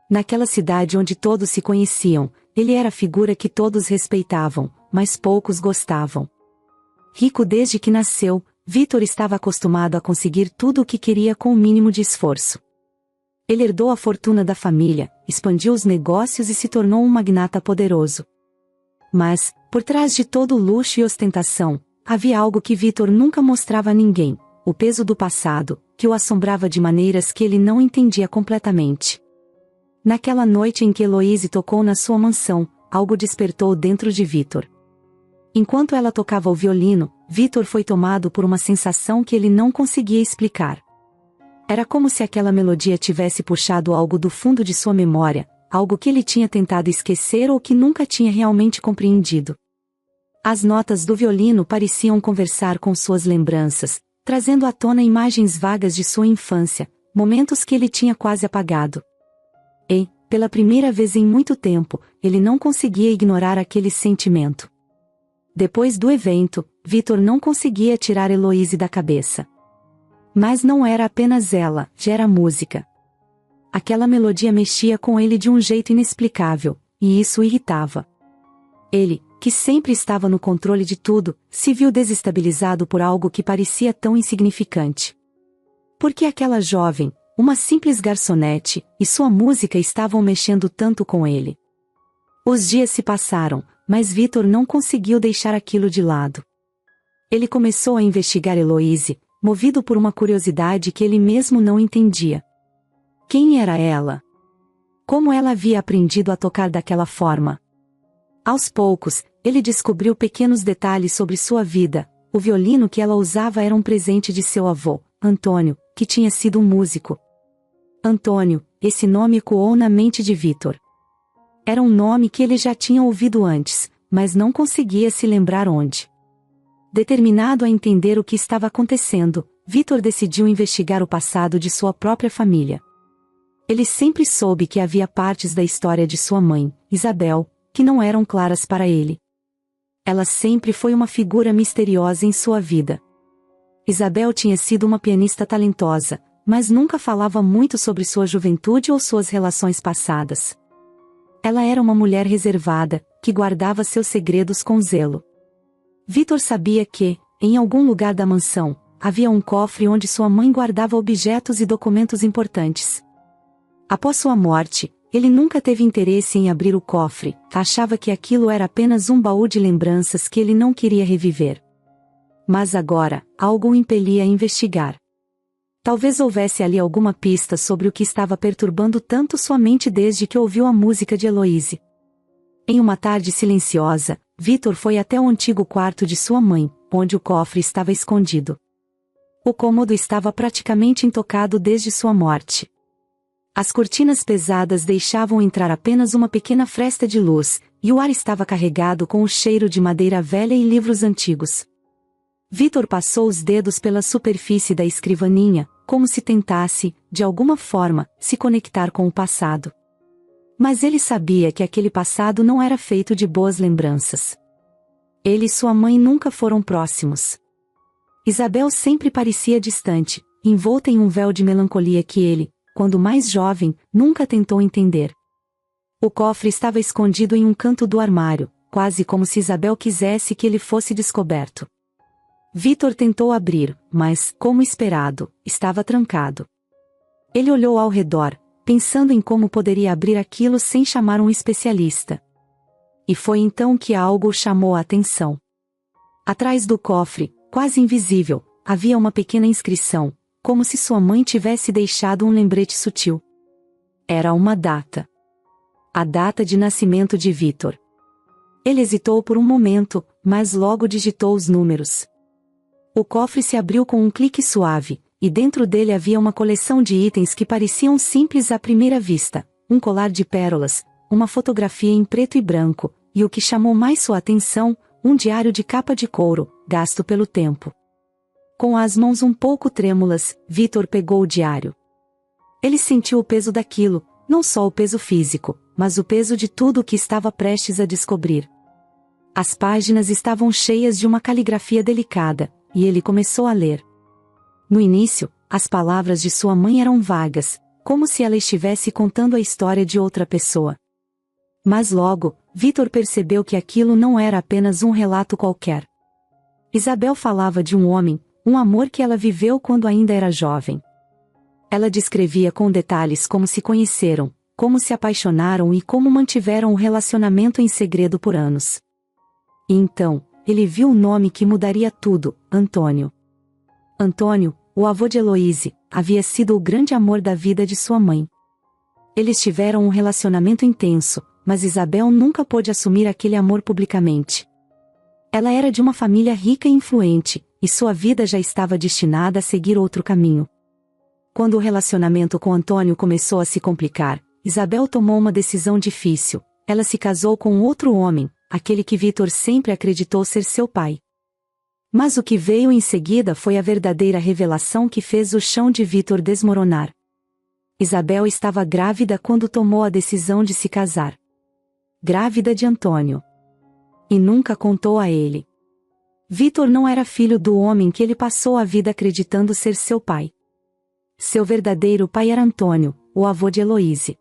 Speaker 1: Naquela cidade onde todos se conheciam, ele era a figura que todos respeitavam, mas poucos gostavam. Rico desde que nasceu, Vitor estava acostumado a conseguir tudo o que queria com o mínimo de esforço. Ele herdou a fortuna da família, expandiu os negócios e se tornou um magnata poderoso. Mas, por trás de todo o luxo e ostentação, havia algo que Vitor nunca mostrava a ninguém: o peso do passado, que o assombrava de maneiras que ele não entendia completamente. Naquela noite em que Heloise tocou na sua mansão, algo despertou dentro de Vitor. Enquanto ela tocava o violino, Vitor foi tomado por uma sensação que ele não conseguia explicar. Era como se aquela melodia tivesse puxado algo do fundo de sua memória, algo que ele tinha tentado esquecer ou que nunca tinha realmente compreendido. As notas do violino pareciam conversar com suas lembranças, trazendo à tona imagens vagas de sua infância, momentos que ele tinha quase apagado. E, pela primeira vez em muito tempo, ele não conseguia ignorar aquele sentimento. Depois do evento, Vitor não conseguia tirar Heloíse da cabeça. Mas não era apenas ela, já era a música. Aquela melodia mexia com ele de um jeito inexplicável, e isso o irritava. Ele, que sempre estava no controle de tudo, se viu desestabilizado por algo que parecia tão insignificante. Porque aquela jovem, uma simples garçonete, e sua música estavam mexendo tanto com ele. Os dias se passaram, mas Vitor não conseguiu deixar aquilo de lado. Ele começou a investigar Heloíse, movido por uma curiosidade que ele mesmo não entendia. Quem era ela? Como ela havia aprendido a tocar daquela forma? Aos poucos, ele descobriu pequenos detalhes sobre sua vida. O violino que ela usava era um presente de seu avô, Antônio, que tinha sido um músico. Antônio, esse nome ecoou na mente de Vitor. Era um nome que ele já tinha ouvido antes, mas não conseguia se lembrar onde. Determinado a entender o que estava acontecendo, Vitor decidiu investigar o passado de sua própria família. Ele sempre soube que havia partes da história de sua mãe, Isabel, que não eram claras para ele. Ela sempre foi uma figura misteriosa em sua vida. Isabel tinha sido uma pianista talentosa, mas nunca falava muito sobre sua juventude ou suas relações passadas. Ela era uma mulher reservada, que guardava seus segredos com zelo. Vitor sabia que, em algum lugar da mansão, havia um cofre onde sua mãe guardava objetos e documentos importantes. Após sua morte, ele nunca teve interesse em abrir o cofre, achava que aquilo era apenas um baú de lembranças que ele não queria reviver. Mas agora, algo o impelia a investigar. Talvez houvesse ali alguma pista sobre o que estava perturbando tanto sua mente desde que ouviu a música de Heloíse. Em uma tarde silenciosa, Vitor foi até o antigo quarto de sua mãe, onde o cofre estava escondido. O cômodo estava praticamente intocado desde sua morte. As cortinas pesadas deixavam entrar apenas uma pequena fresta de luz, e o ar estava carregado com o cheiro de madeira velha e livros antigos. Vitor passou os dedos pela superfície da escrivaninha, como se tentasse, de alguma forma, se conectar com o passado. Mas ele sabia que aquele passado não era feito de boas lembranças. Ele e sua mãe nunca foram próximos. Isabel sempre parecia distante, envolta em um véu de melancolia que ele, quando mais jovem, nunca tentou entender. O cofre estava escondido em um canto do armário, quase como se Isabel quisesse que ele fosse descoberto. Vitor tentou abrir, mas, como esperado, estava trancado. Ele olhou ao redor, pensando em como poderia abrir aquilo sem chamar um especialista. E foi então que algo o chamou a atenção. Atrás do cofre, quase invisível, havia uma pequena inscrição, como se sua mãe tivesse deixado um lembrete sutil. Era uma data. A data de nascimento de Vitor. Ele hesitou por um momento, mas logo digitou os números. O cofre se abriu com um clique suave, e dentro dele havia uma coleção de itens que pareciam simples à primeira vista, um colar de pérolas, uma fotografia em preto e branco, e o que chamou mais sua atenção, um diário de capa de couro, gasto pelo tempo. Com as mãos um pouco trêmulas, Vitor pegou o diário. Ele sentiu o peso daquilo, não só o peso físico, mas o peso de tudo o que estava prestes a descobrir. As páginas estavam cheias de uma caligrafia delicada, e ele começou a ler. No início, as palavras de sua mãe eram vagas, como se ela estivesse contando a história de outra pessoa. Mas logo, Vitor percebeu que aquilo não era apenas um relato qualquer. Isabel falava de um homem, um amor que ela viveu quando ainda era jovem. Ela descrevia com detalhes como se conheceram, como se apaixonaram e como mantiveram o relacionamento em segredo por anos. E então, ele viu um nome que mudaria tudo: Antônio. Antônio, o avô de Heloíse, havia sido o grande amor da vida de sua mãe. Eles tiveram um relacionamento intenso, mas Isabel nunca pôde assumir aquele amor publicamente. Ela era de uma família rica e influente, e sua vida já estava destinada a seguir outro caminho. Quando o relacionamento com Antônio começou a se complicar, Isabel tomou uma decisão difícil. Ela se casou com outro homem, aquele que Vitor sempre acreditou ser seu pai. Mas o que veio em seguida foi a verdadeira revelação que fez o chão de Vitor desmoronar. Isabel estava grávida quando tomou a decisão de se casar. Grávida de Antônio. E nunca contou a ele. Vitor não era filho do homem que ele passou a vida acreditando ser seu pai. Seu verdadeiro pai era Antônio, o avô de Heloíse.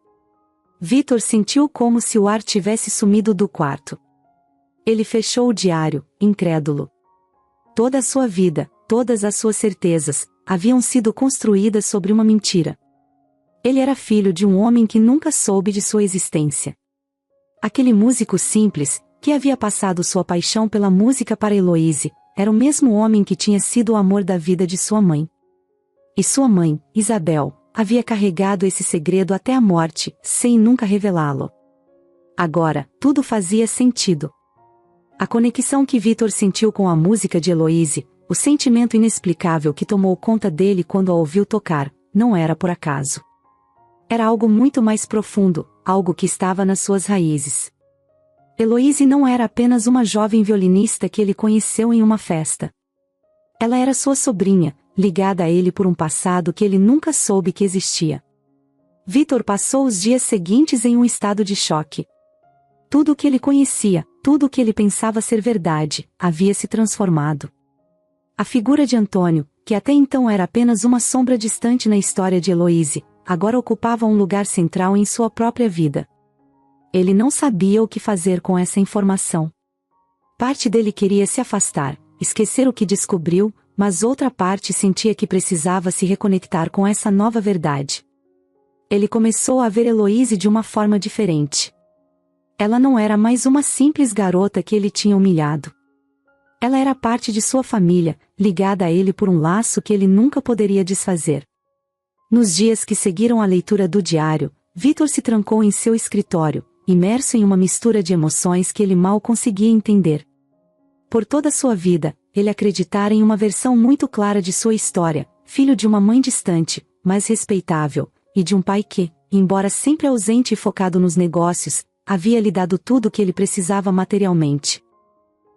Speaker 1: Vitor sentiu como se o ar tivesse sumido do quarto. Ele fechou o diário, incrédulo. Toda a sua vida, todas as suas certezas, haviam sido construídas sobre uma mentira. Ele era filho de um homem que nunca soube de sua existência. Aquele músico simples, que havia passado sua paixão pela música para Heloíse, era o mesmo homem que tinha sido o amor da vida de sua mãe. E sua mãe, Isabel, havia carregado esse segredo até a morte, sem nunca revelá-lo. Agora, tudo fazia sentido. A conexão que Vitor sentiu com a música de Heloíse, o sentimento inexplicável que tomou conta dele quando a ouviu tocar, não era por acaso. Era algo muito mais profundo, algo que estava nas suas raízes. Heloíse não era apenas uma jovem violinista que ele conheceu em uma festa. Ela era sua sobrinha, ligada a ele por um passado que ele nunca soube que existia. Vitor passou os dias seguintes em um estado de choque. Tudo o que ele conhecia, tudo o que ele pensava ser verdade, havia se transformado. A figura de Antônio, que até então era apenas uma sombra distante na história de Heloíse, agora ocupava um lugar central em sua própria vida. Ele não sabia o que fazer com essa informação. Parte dele queria se afastar, esquecer o que descobriu, mas outra parte sentia que precisava se reconectar com essa nova verdade. Ele começou a ver Heloíse de uma forma diferente. Ela não era mais uma simples garota que ele tinha humilhado. Ela era parte de sua família, ligada a ele por um laço que ele nunca poderia desfazer. Nos dias que seguiram a leitura do diário, Vitor se trancou em seu escritório, imerso em uma mistura de emoções que ele mal conseguia entender. Por toda sua vida, ele acreditara em uma versão muito clara de sua história, filho de uma mãe distante, mas respeitável, e de um pai que, embora sempre ausente e focado nos negócios, havia lhe dado tudo o que ele precisava materialmente.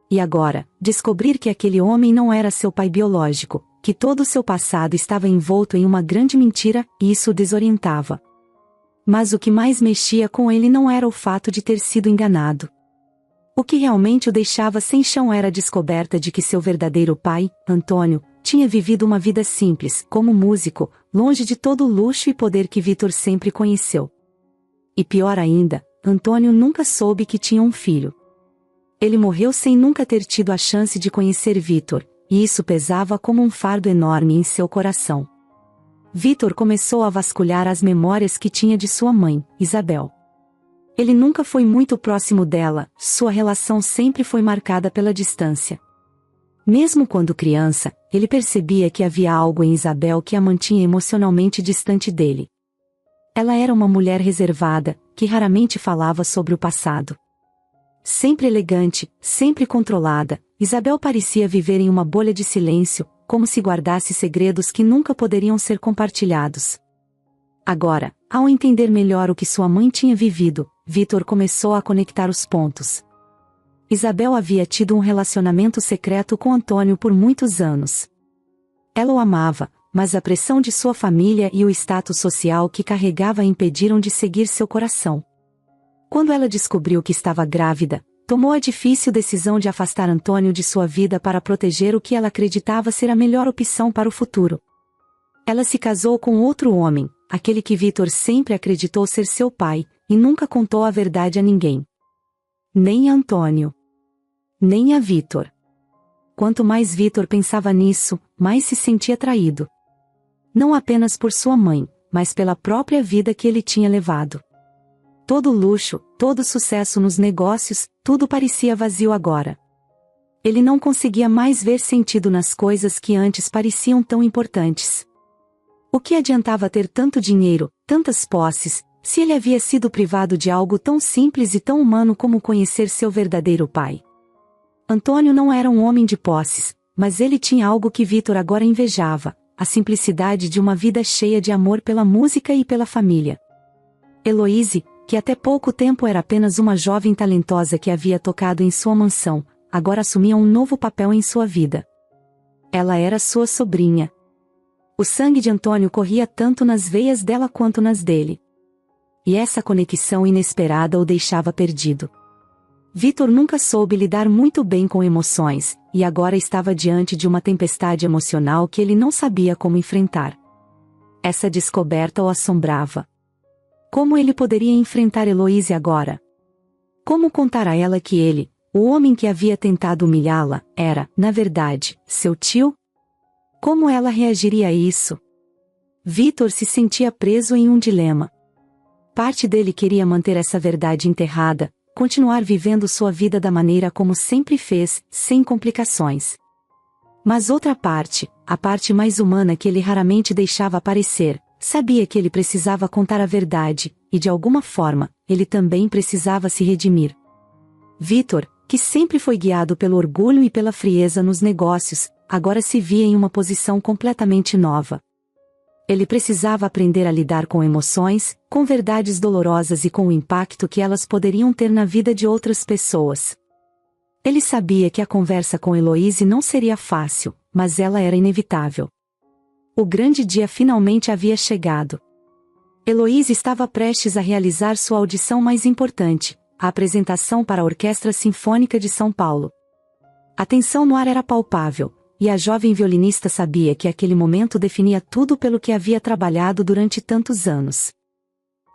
Speaker 1: E agora, descobrir que aquele homem não era seu pai biológico, que todo o seu passado estava envolto em uma grande mentira, isso o desorientava. Mas o que mais mexia com ele não era o fato de ter sido enganado. O que realmente o deixava sem chão era a descoberta de que seu verdadeiro pai, Antônio, tinha vivido uma vida simples, como músico, longe de todo o luxo e poder que Vitor sempre conheceu. E pior ainda, Antônio nunca soube que tinha um filho. Ele morreu sem nunca ter tido a chance de conhecer Vitor, e isso pesava como um fardo enorme em seu coração. Vitor começou a vasculhar as memórias que tinha de sua mãe, Isabel. Ele nunca foi muito próximo dela, sua relação sempre foi marcada pela distância. Mesmo quando criança, ele percebia que havia algo em Isabel que a mantinha emocionalmente distante dele. Ela era uma mulher reservada, que raramente falava sobre o passado. Sempre elegante, sempre controlada, Isabel parecia viver em uma bolha de silêncio, como se guardasse segredos que nunca poderiam ser compartilhados. Agora, ao entender melhor o que sua mãe tinha vivido, Vitor começou a conectar os pontos. Isabel havia tido um relacionamento secreto com Antônio por muitos anos. Ela o amava, mas a pressão de sua família e o status social que carregava a impediram de seguir seu coração. Quando ela descobriu que estava grávida, tomou a difícil decisão de afastar Antônio de sua vida para proteger o que ela acreditava ser a melhor opção para o futuro. Ela se casou com outro homem, aquele que Vitor sempre acreditou ser seu pai, e nunca contou a verdade a ninguém. Nem a Antônio. Nem a Vitor. Quanto mais Vitor pensava nisso, mais se sentia traído. Não apenas por sua mãe, mas pela própria vida que ele tinha levado. Todo luxo, todo sucesso nos negócios, tudo parecia vazio agora. Ele não conseguia mais ver sentido nas coisas que antes pareciam tão importantes. O que adiantava ter tanto dinheiro, tantas posses, se ele havia sido privado de algo tão simples e tão humano como conhecer seu verdadeiro pai? Antônio não era um homem de posses, mas ele tinha algo que Vitor agora invejava, a simplicidade de uma vida cheia de amor pela música e pela família. Heloíse, que até pouco tempo era apenas uma jovem talentosa que havia tocado em sua mansão, agora assumia um novo papel em sua vida. Ela era sua sobrinha. O sangue de Antônio corria tanto nas veias dela quanto nas dele. E essa conexão inesperada o deixava perdido. Vitor nunca soube lidar muito bem com emoções, e agora estava diante de uma tempestade emocional que ele não sabia como enfrentar. Essa descoberta o assombrava. Como ele poderia enfrentar Heloíse agora? Como contar a ela que ele, o homem que havia tentado humilhá-la, era, na verdade, seu tio? Como ela reagiria a isso? Vitor se sentia preso em um dilema. Parte dele queria manter essa verdade enterrada, continuar vivendo sua vida da maneira como sempre fez, sem complicações. Mas outra parte, a parte mais humana que ele raramente deixava aparecer, sabia que ele precisava contar a verdade, e de alguma forma, ele também precisava se redimir. Vitor, que sempre foi guiado pelo orgulho e pela frieza nos negócios, agora se via em uma posição completamente nova. Ele precisava aprender a lidar com emoções, com verdades dolorosas e com o impacto que elas poderiam ter na vida de outras pessoas. Ele sabia que a conversa com Heloíse não seria fácil, mas ela era inevitável. O grande dia finalmente havia chegado. Heloíse estava prestes a realizar sua audição mais importante, a apresentação para a Orquestra Sinfônica de São Paulo. A tensão no ar era palpável, e a jovem violinista sabia que aquele momento definia tudo pelo que havia trabalhado durante tantos anos.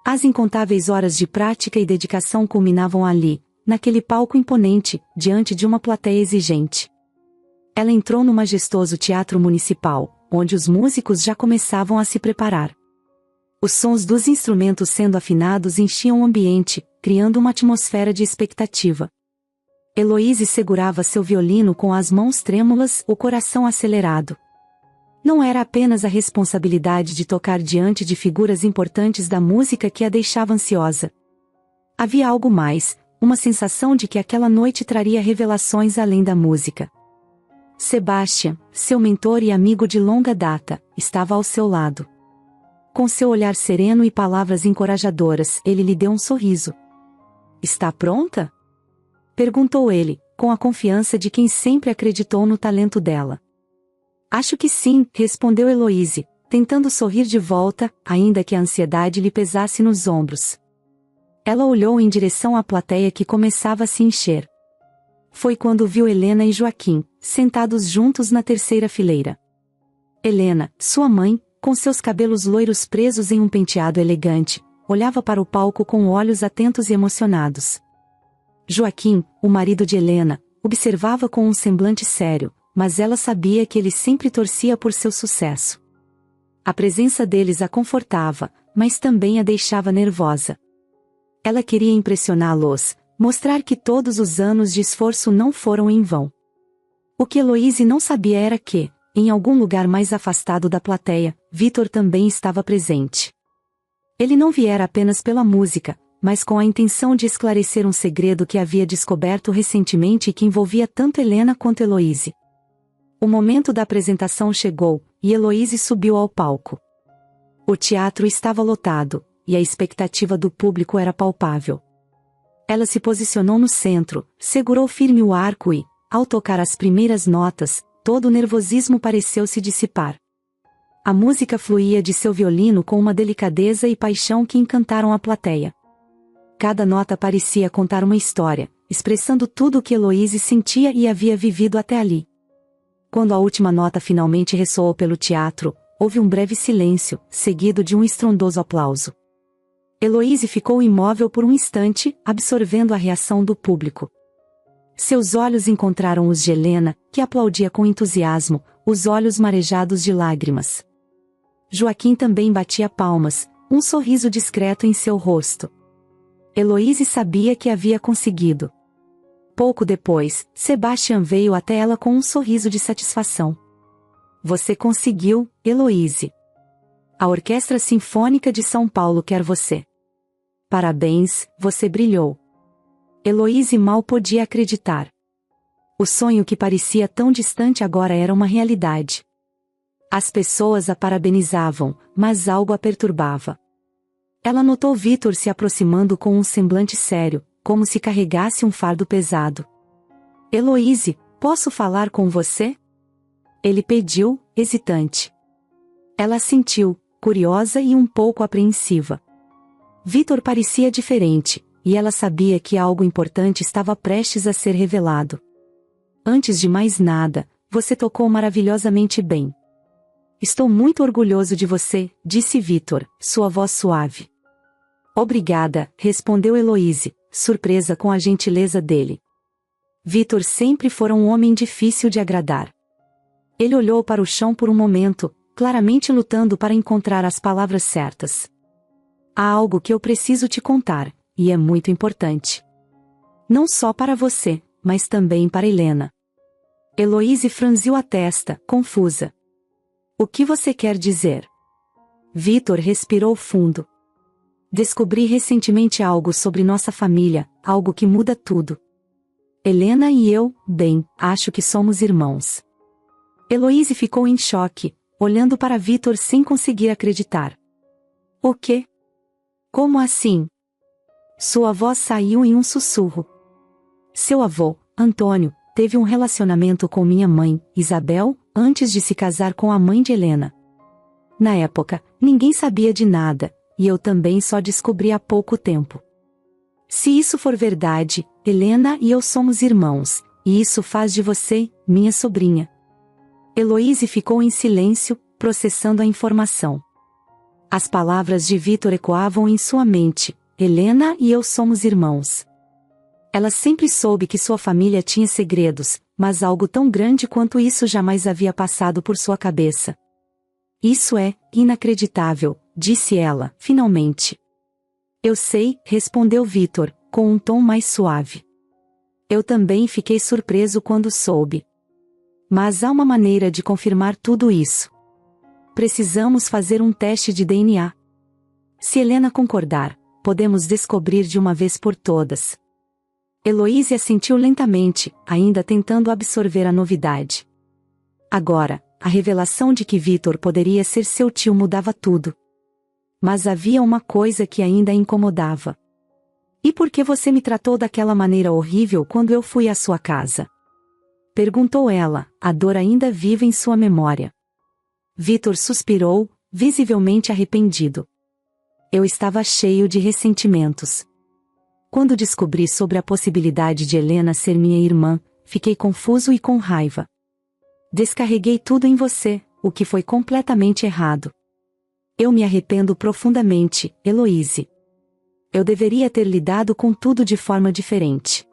Speaker 1: As incontáveis horas de prática e dedicação culminavam ali, naquele palco imponente, diante de uma plateia exigente. Ela entrou no majestoso Teatro Municipal, onde os músicos já começavam a se preparar. Os sons dos instrumentos sendo afinados enchiam o ambiente, criando uma atmosfera de expectativa. Heloíse segurava seu violino com as mãos trêmulas, o coração acelerado. Não era apenas a responsabilidade de tocar diante de figuras importantes da música que a deixava ansiosa. Havia algo mais, uma sensação de que aquela noite traria revelações além da música. Sebastian, seu mentor e amigo de longa data, estava ao seu lado. Com seu olhar sereno e palavras encorajadoras, ele lhe deu um sorriso. "Está pronta?" perguntou ele, com a confiança de quem sempre acreditou no talento dela. "Acho que sim", respondeu Heloíse, tentando sorrir de volta, ainda que a ansiedade lhe pesasse nos ombros. Ela olhou em direção à plateia que começava a se encher. Foi quando viu Helena e Joaquim, sentados juntos na terceira fileira. Helena, sua mãe, com seus cabelos loiros presos em um penteado elegante, olhava para o palco com olhos atentos e emocionados. Joaquim, o marido de Helena, observava com um semblante sério, mas ela sabia que ele sempre torcia por seu sucesso. A presença deles a confortava, mas também a deixava nervosa. Ela queria impressioná-los, mostrar que todos os anos de esforço não foram em vão. O que Heloíse não sabia era que, em algum lugar mais afastado da plateia, Vitor também estava presente. Ele não viera apenas pela música, mas com a intenção de esclarecer um segredo que havia descoberto recentemente e que envolvia tanto Helena quanto Heloíse. O momento da apresentação chegou, e Heloíse subiu ao palco. O teatro estava lotado, e a expectativa do público era palpável. Ela se posicionou no centro, segurou firme o arco e, ao tocar as primeiras notas, todo o nervosismo pareceu se dissipar. A música fluía de seu violino com uma delicadeza e paixão que encantaram a plateia. Cada nota parecia contar uma história, expressando tudo o que Heloíse sentia e havia vivido até ali. Quando a última nota finalmente ressoou pelo teatro, houve um breve silêncio, seguido de um estrondoso aplauso. Heloíse ficou imóvel por um instante, absorvendo a reação do público. Seus olhos encontraram os de Helena, que aplaudia com entusiasmo, os olhos marejados de lágrimas. Joaquim também batia palmas, um sorriso discreto em seu rosto. Heloíse sabia que havia conseguido. Pouco depois, Sebastian veio até ela com um sorriso de satisfação. "Você conseguiu, Heloíse. A Orquestra Sinfônica de São Paulo quer você. Parabéns, você brilhou." Heloíse mal podia acreditar. O sonho que parecia tão distante agora era uma realidade. As pessoas a parabenizavam, mas algo a perturbava. Ela notou Vitor se aproximando com um semblante sério, como se carregasse um fardo pesado. Heloíse, posso falar com você? Ele pediu, hesitante. Ela assentiu, curiosa e um pouco apreensiva. Vitor parecia diferente, e ela sabia que algo importante estava prestes a ser revelado. Antes de mais nada, você tocou maravilhosamente bem. Estou muito orgulhoso de você, disse Vitor, sua voz suave. Obrigada, respondeu Heloíse, surpresa com a gentileza dele. Vitor sempre fora um homem difícil de agradar. Ele olhou para o chão por um momento, claramente lutando para encontrar as palavras certas. Há algo que eu preciso te contar, e é muito importante. Não só para você, mas também para Helena. Heloíse franziu a testa, confusa. O que você quer dizer? Vitor respirou fundo. Descobri recentemente algo sobre nossa família, algo que muda tudo. Helena e eu, bem, acho que somos irmãos. Heloíse ficou em choque, olhando para Vitor sem conseguir acreditar. O quê? Como assim? Sua voz saiu em um sussurro. Seu avô, Antônio, teve um relacionamento com minha mãe, Isabel, antes de se casar com a mãe de Helena. Na época, ninguém sabia de nada, e eu também só descobri há pouco tempo. Se isso for verdade, Helena e eu somos irmãos, e isso faz de você, minha sobrinha. Heloíse ficou em silêncio, processando a informação. As palavras de Vitor ecoavam em sua mente, Helena e eu somos irmãos. Ela sempre soube que sua família tinha segredos, mas algo tão grande quanto isso jamais havia passado por sua cabeça. Isso é inacreditável, disse ela, finalmente. Eu sei, respondeu Vitor, com um tom mais suave. Eu também fiquei surpreso quando soube. Mas há uma maneira de confirmar tudo isso. Precisamos fazer um teste de DNA. Se Helena concordar, podemos descobrir de uma vez por todas. Heloíse assentiu lentamente, ainda tentando absorver a novidade. Agora, a revelação de que Vitor poderia ser seu tio mudava tudo. Mas havia uma coisa que ainda a incomodava. E por que você me tratou daquela maneira horrível quando eu fui à sua casa? Perguntou ela, a dor ainda viva em sua memória. Vitor suspirou, visivelmente arrependido. Eu estava cheio de ressentimentos. Quando descobri sobre a possibilidade de Helena ser minha irmã, fiquei confuso e com raiva. Descarreguei tudo em você, o que foi completamente errado. Eu me arrependo profundamente, Heloíse. Eu deveria ter lidado com tudo de forma diferente.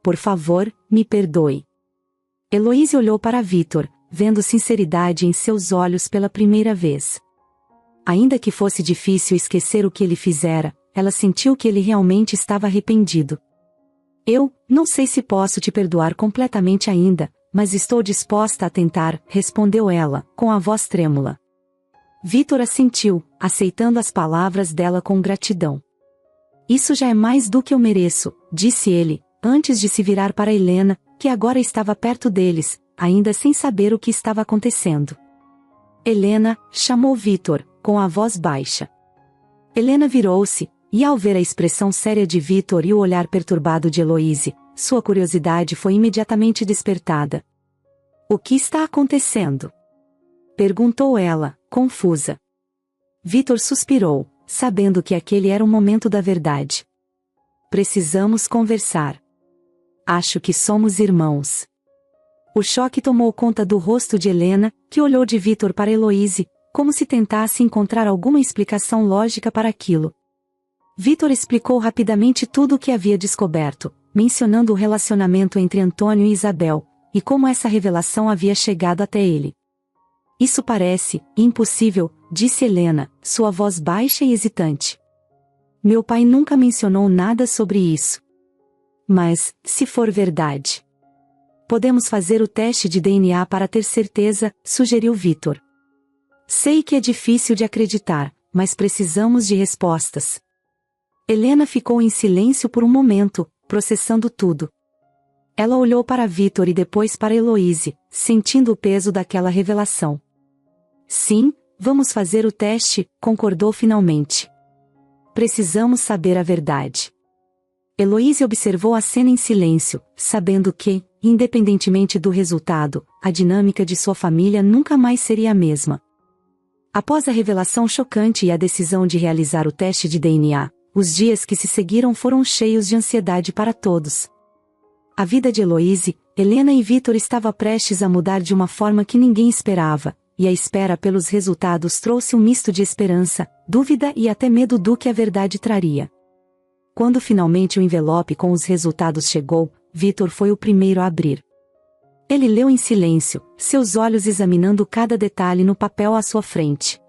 Speaker 1: Por favor, me perdoe. Heloíse olhou para Vitor, vendo sinceridade em seus olhos pela primeira vez. Ainda que fosse difícil esquecer o que ele fizera, ela sentiu que ele realmente estava arrependido. Eu não sei se posso te perdoar completamente ainda, mas estou disposta a tentar, respondeu ela, com a voz trêmula. Vitor assentiu, aceitando as palavras dela com gratidão. Isso já é mais do que eu mereço, disse ele, antes de se virar para Helena, que agora estava perto deles, ainda sem saber o que estava acontecendo. Helena, chamou Vitor, com a voz baixa. Helena virou-se, e ao ver a expressão séria de Vitor e o olhar perturbado de Heloíse, sua curiosidade foi imediatamente despertada. O que está acontecendo? Perguntou ela, confusa. Vitor suspirou, sabendo que aquele era o momento da verdade. Precisamos conversar. Acho que somos irmãos. O choque tomou conta do rosto de Helena, que olhou de Vitor para Heloíse, como se tentasse encontrar alguma explicação lógica para aquilo. Vitor explicou rapidamente tudo o que havia descoberto, mencionando o relacionamento entre Antônio e Isabel, e como essa revelação havia chegado até ele. Isso parece impossível, disse Helena, sua voz baixa e hesitante. Meu pai nunca mencionou nada sobre isso. Mas, se for verdade, podemos fazer o teste de DNA para ter certeza, sugeriu Vitor. Sei que é difícil de acreditar, mas precisamos de respostas. Helena ficou em silêncio por um momento, processando tudo. Ela olhou para Vitor e depois para Heloíse, sentindo o peso daquela revelação. Sim, vamos fazer o teste, concordou finalmente. precisamos saber a verdade. Heloísa observou a cena em silêncio, sabendo que, independentemente do resultado, a dinâmica de sua família nunca mais seria a mesma. Após a revelação chocante e a decisão de realizar o teste de DNA, os dias que se seguiram foram cheios de ansiedade para todos. A vida de Heloísa, Helena e Vitor estava prestes a mudar de uma forma que ninguém esperava, e a espera pelos resultados trouxe um misto de esperança, dúvida e até medo do que a verdade traria. Quando finalmente o envelope com os resultados chegou, Vitor foi o primeiro a abrir. Ele leu em silêncio, seus olhos examinando cada detalhe no papel à sua frente.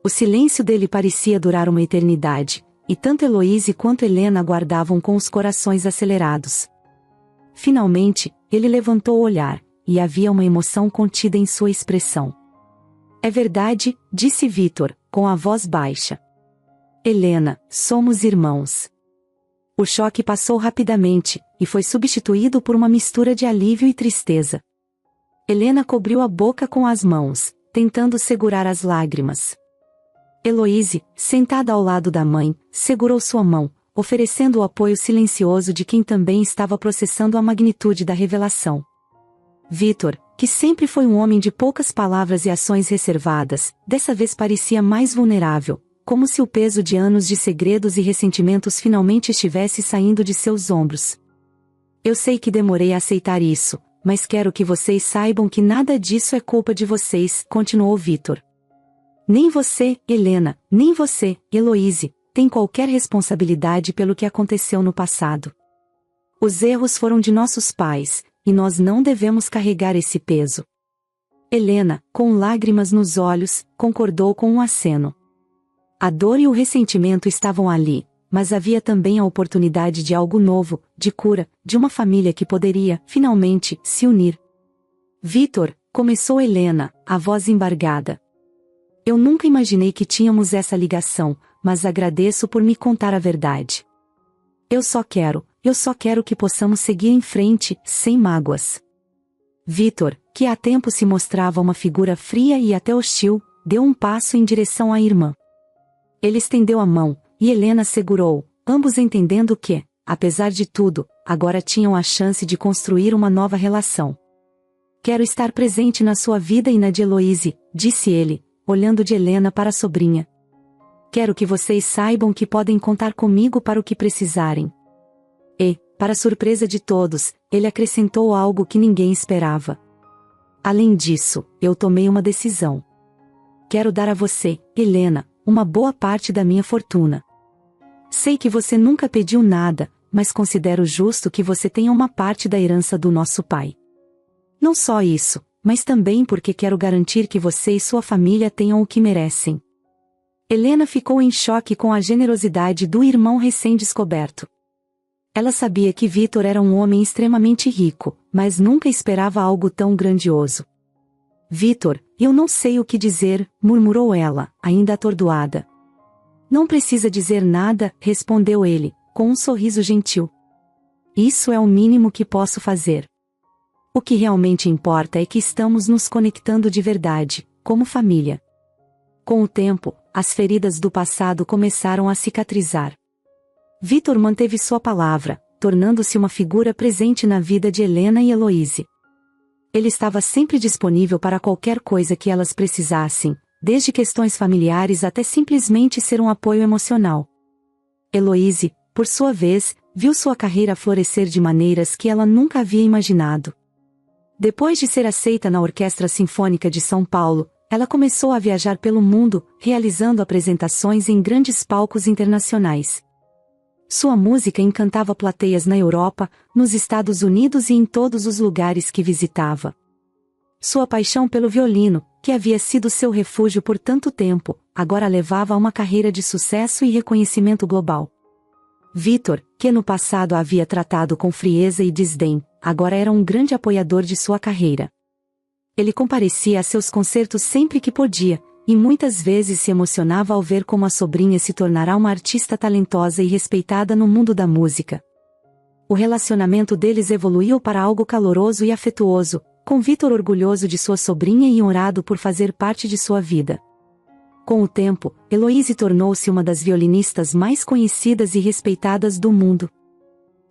Speaker 1: O silêncio dele parecia durar uma eternidade, e tanto Heloísa quanto Helena aguardavam com os corações acelerados. Finalmente, ele levantou o olhar, e havia uma emoção contida em sua expressão. É verdade, disse Vitor, com a voz baixa. Helena, somos irmãos. O choque passou rapidamente, e foi substituído por uma mistura de alívio e tristeza. Helena cobriu a boca com as mãos, tentando segurar as lágrimas. Heloísa, sentada ao lado da mãe, segurou sua mão, oferecendo o apoio silencioso de quem também estava processando a magnitude da revelação. Vitor, que sempre foi um homem de poucas palavras e ações reservadas, dessa vez parecia mais vulnerável, como se o peso de anos de segredos e ressentimentos finalmente estivesse saindo de seus ombros. Eu sei que demorei a aceitar isso, mas quero que vocês saibam que nada disso é culpa de vocês, continuou Vitor. Nem você, Helena, nem você, Heloísa, tem qualquer responsabilidade pelo que aconteceu no passado. Os erros foram de nossos pais, e nós não devemos carregar esse peso. Helena, com lágrimas nos olhos, concordou com um aceno. A dor e o ressentimento estavam ali, mas havia também a oportunidade de algo novo, de cura, de uma família que poderia, finalmente, se unir. Vitor, começou Helena, a voz embargada. Eu nunca imaginei que tínhamos essa ligação, mas agradeço por me contar a verdade. Eu só quero que possamos seguir em frente, sem mágoas. Vitor, que há tempo se mostrava uma figura fria e até hostil, deu um passo em direção à irmã. Ele estendeu a mão, e Helena segurou, ambos entendendo que, apesar de tudo, agora tinham a chance de construir uma nova relação. Quero estar presente na sua vida e na de Heloísa, disse ele, olhando de Helena para a sobrinha. Quero que vocês saibam que podem contar comigo para o que precisarem. E, para surpresa de todos, ele acrescentou algo que ninguém esperava. Além disso, eu tomei uma decisão. Quero dar a você, Helena, uma boa parte da minha fortuna. Sei que você nunca pediu nada, mas considero justo que você tenha uma parte da herança do nosso pai. Não só isso, mas também porque quero garantir que você e sua família tenham o que merecem. Helena ficou em choque com a generosidade do irmão recém-descoberto. Ela sabia que Vitor era um homem extremamente rico, mas nunca esperava algo tão grandioso. Vitor, eu não sei o que dizer, murmurou ela, ainda atordoada. Não precisa dizer nada, respondeu ele, com um sorriso gentil. Isso é o mínimo que posso fazer. O que realmente importa é que estamos nos conectando de verdade, como família. Com o tempo, as feridas do passado começaram a cicatrizar. Vitor manteve sua palavra, tornando-se uma figura presente na vida de Helena e Heloísa. Ele estava sempre disponível para qualquer coisa que elas precisassem, desde questões familiares até simplesmente ser um apoio emocional. Heloísa, por sua vez, viu sua carreira florescer de maneiras que ela nunca havia imaginado. Depois de ser aceita na Orquestra Sinfônica de São Paulo, ela começou a viajar pelo mundo, realizando apresentações em grandes palcos internacionais. Sua música encantava plateias na Europa, nos Estados Unidos e em todos os lugares que visitava. Sua paixão pelo violino, que havia sido seu refúgio por tanto tempo, agora levava a uma carreira de sucesso e reconhecimento global. Vitor, que no passado a havia tratado com frieza e desdém, agora era um grande apoiador de sua carreira. Ele comparecia a seus concertos sempre que podia, e muitas vezes se emocionava ao ver como a sobrinha se tornará uma artista talentosa e respeitada no mundo da música. O relacionamento deles evoluiu para algo caloroso e afetuoso, com Vitor orgulhoso de sua sobrinha e honrado por fazer parte de sua vida. Com o tempo, Heloíse tornou-se uma das violinistas mais conhecidas e respeitadas do mundo.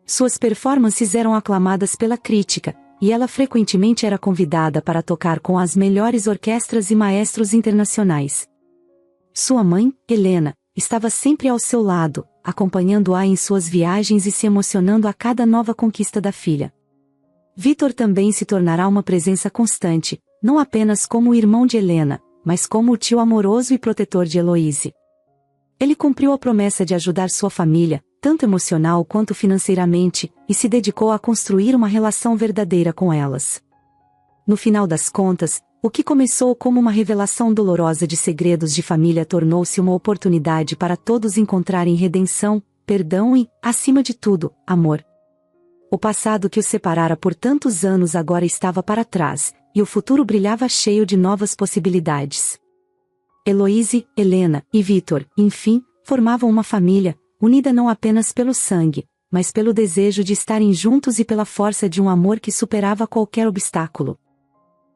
Speaker 1: Suas performances eram aclamadas pela crítica, e ela frequentemente era convidada para tocar com as melhores orquestras e maestros internacionais. Sua mãe, Helena, estava sempre ao seu lado, acompanhando-a em suas viagens e se emocionando a cada nova conquista da filha. Vitor também se tornará uma presença constante, não apenas como o irmão de Helena, mas como o tio amoroso e protetor de Heloíse. Ele cumpriu a promessa de ajudar sua família, tanto emocional quanto financeiramente, e se dedicou a construir uma relação verdadeira com elas. No final das contas, o que começou como uma revelação dolorosa de segredos de família tornou-se uma oportunidade para todos encontrarem redenção, perdão e, acima de tudo, amor. O passado que os separara por tantos anos agora estava para trás, e o futuro brilhava cheio de novas possibilidades. Heloíse, Helena e Vitor, enfim, formavam uma família, unida não apenas pelo sangue, mas pelo desejo de estarem juntos e pela força de um amor que superava qualquer obstáculo.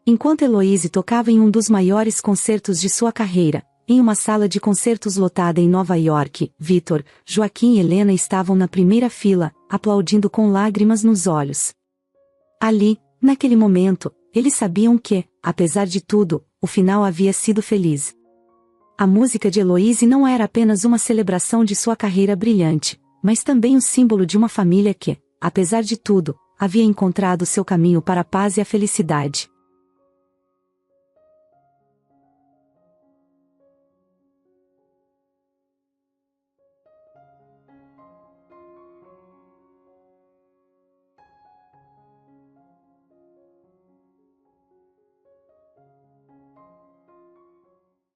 Speaker 1: Enquanto Heloíse tocava em um dos maiores concertos de sua carreira, em uma sala de concertos lotada em Nova York, Vitor, Joaquim e Helena estavam na primeira fila, aplaudindo com lágrimas nos olhos. Ali, naquele momento, eles sabiam que, apesar de tudo, o final havia sido feliz. A música de Heloíse não era apenas uma celebração de sua carreira brilhante, mas também um símbolo de uma família que, apesar de tudo, havia encontrado seu caminho para a paz e a felicidade.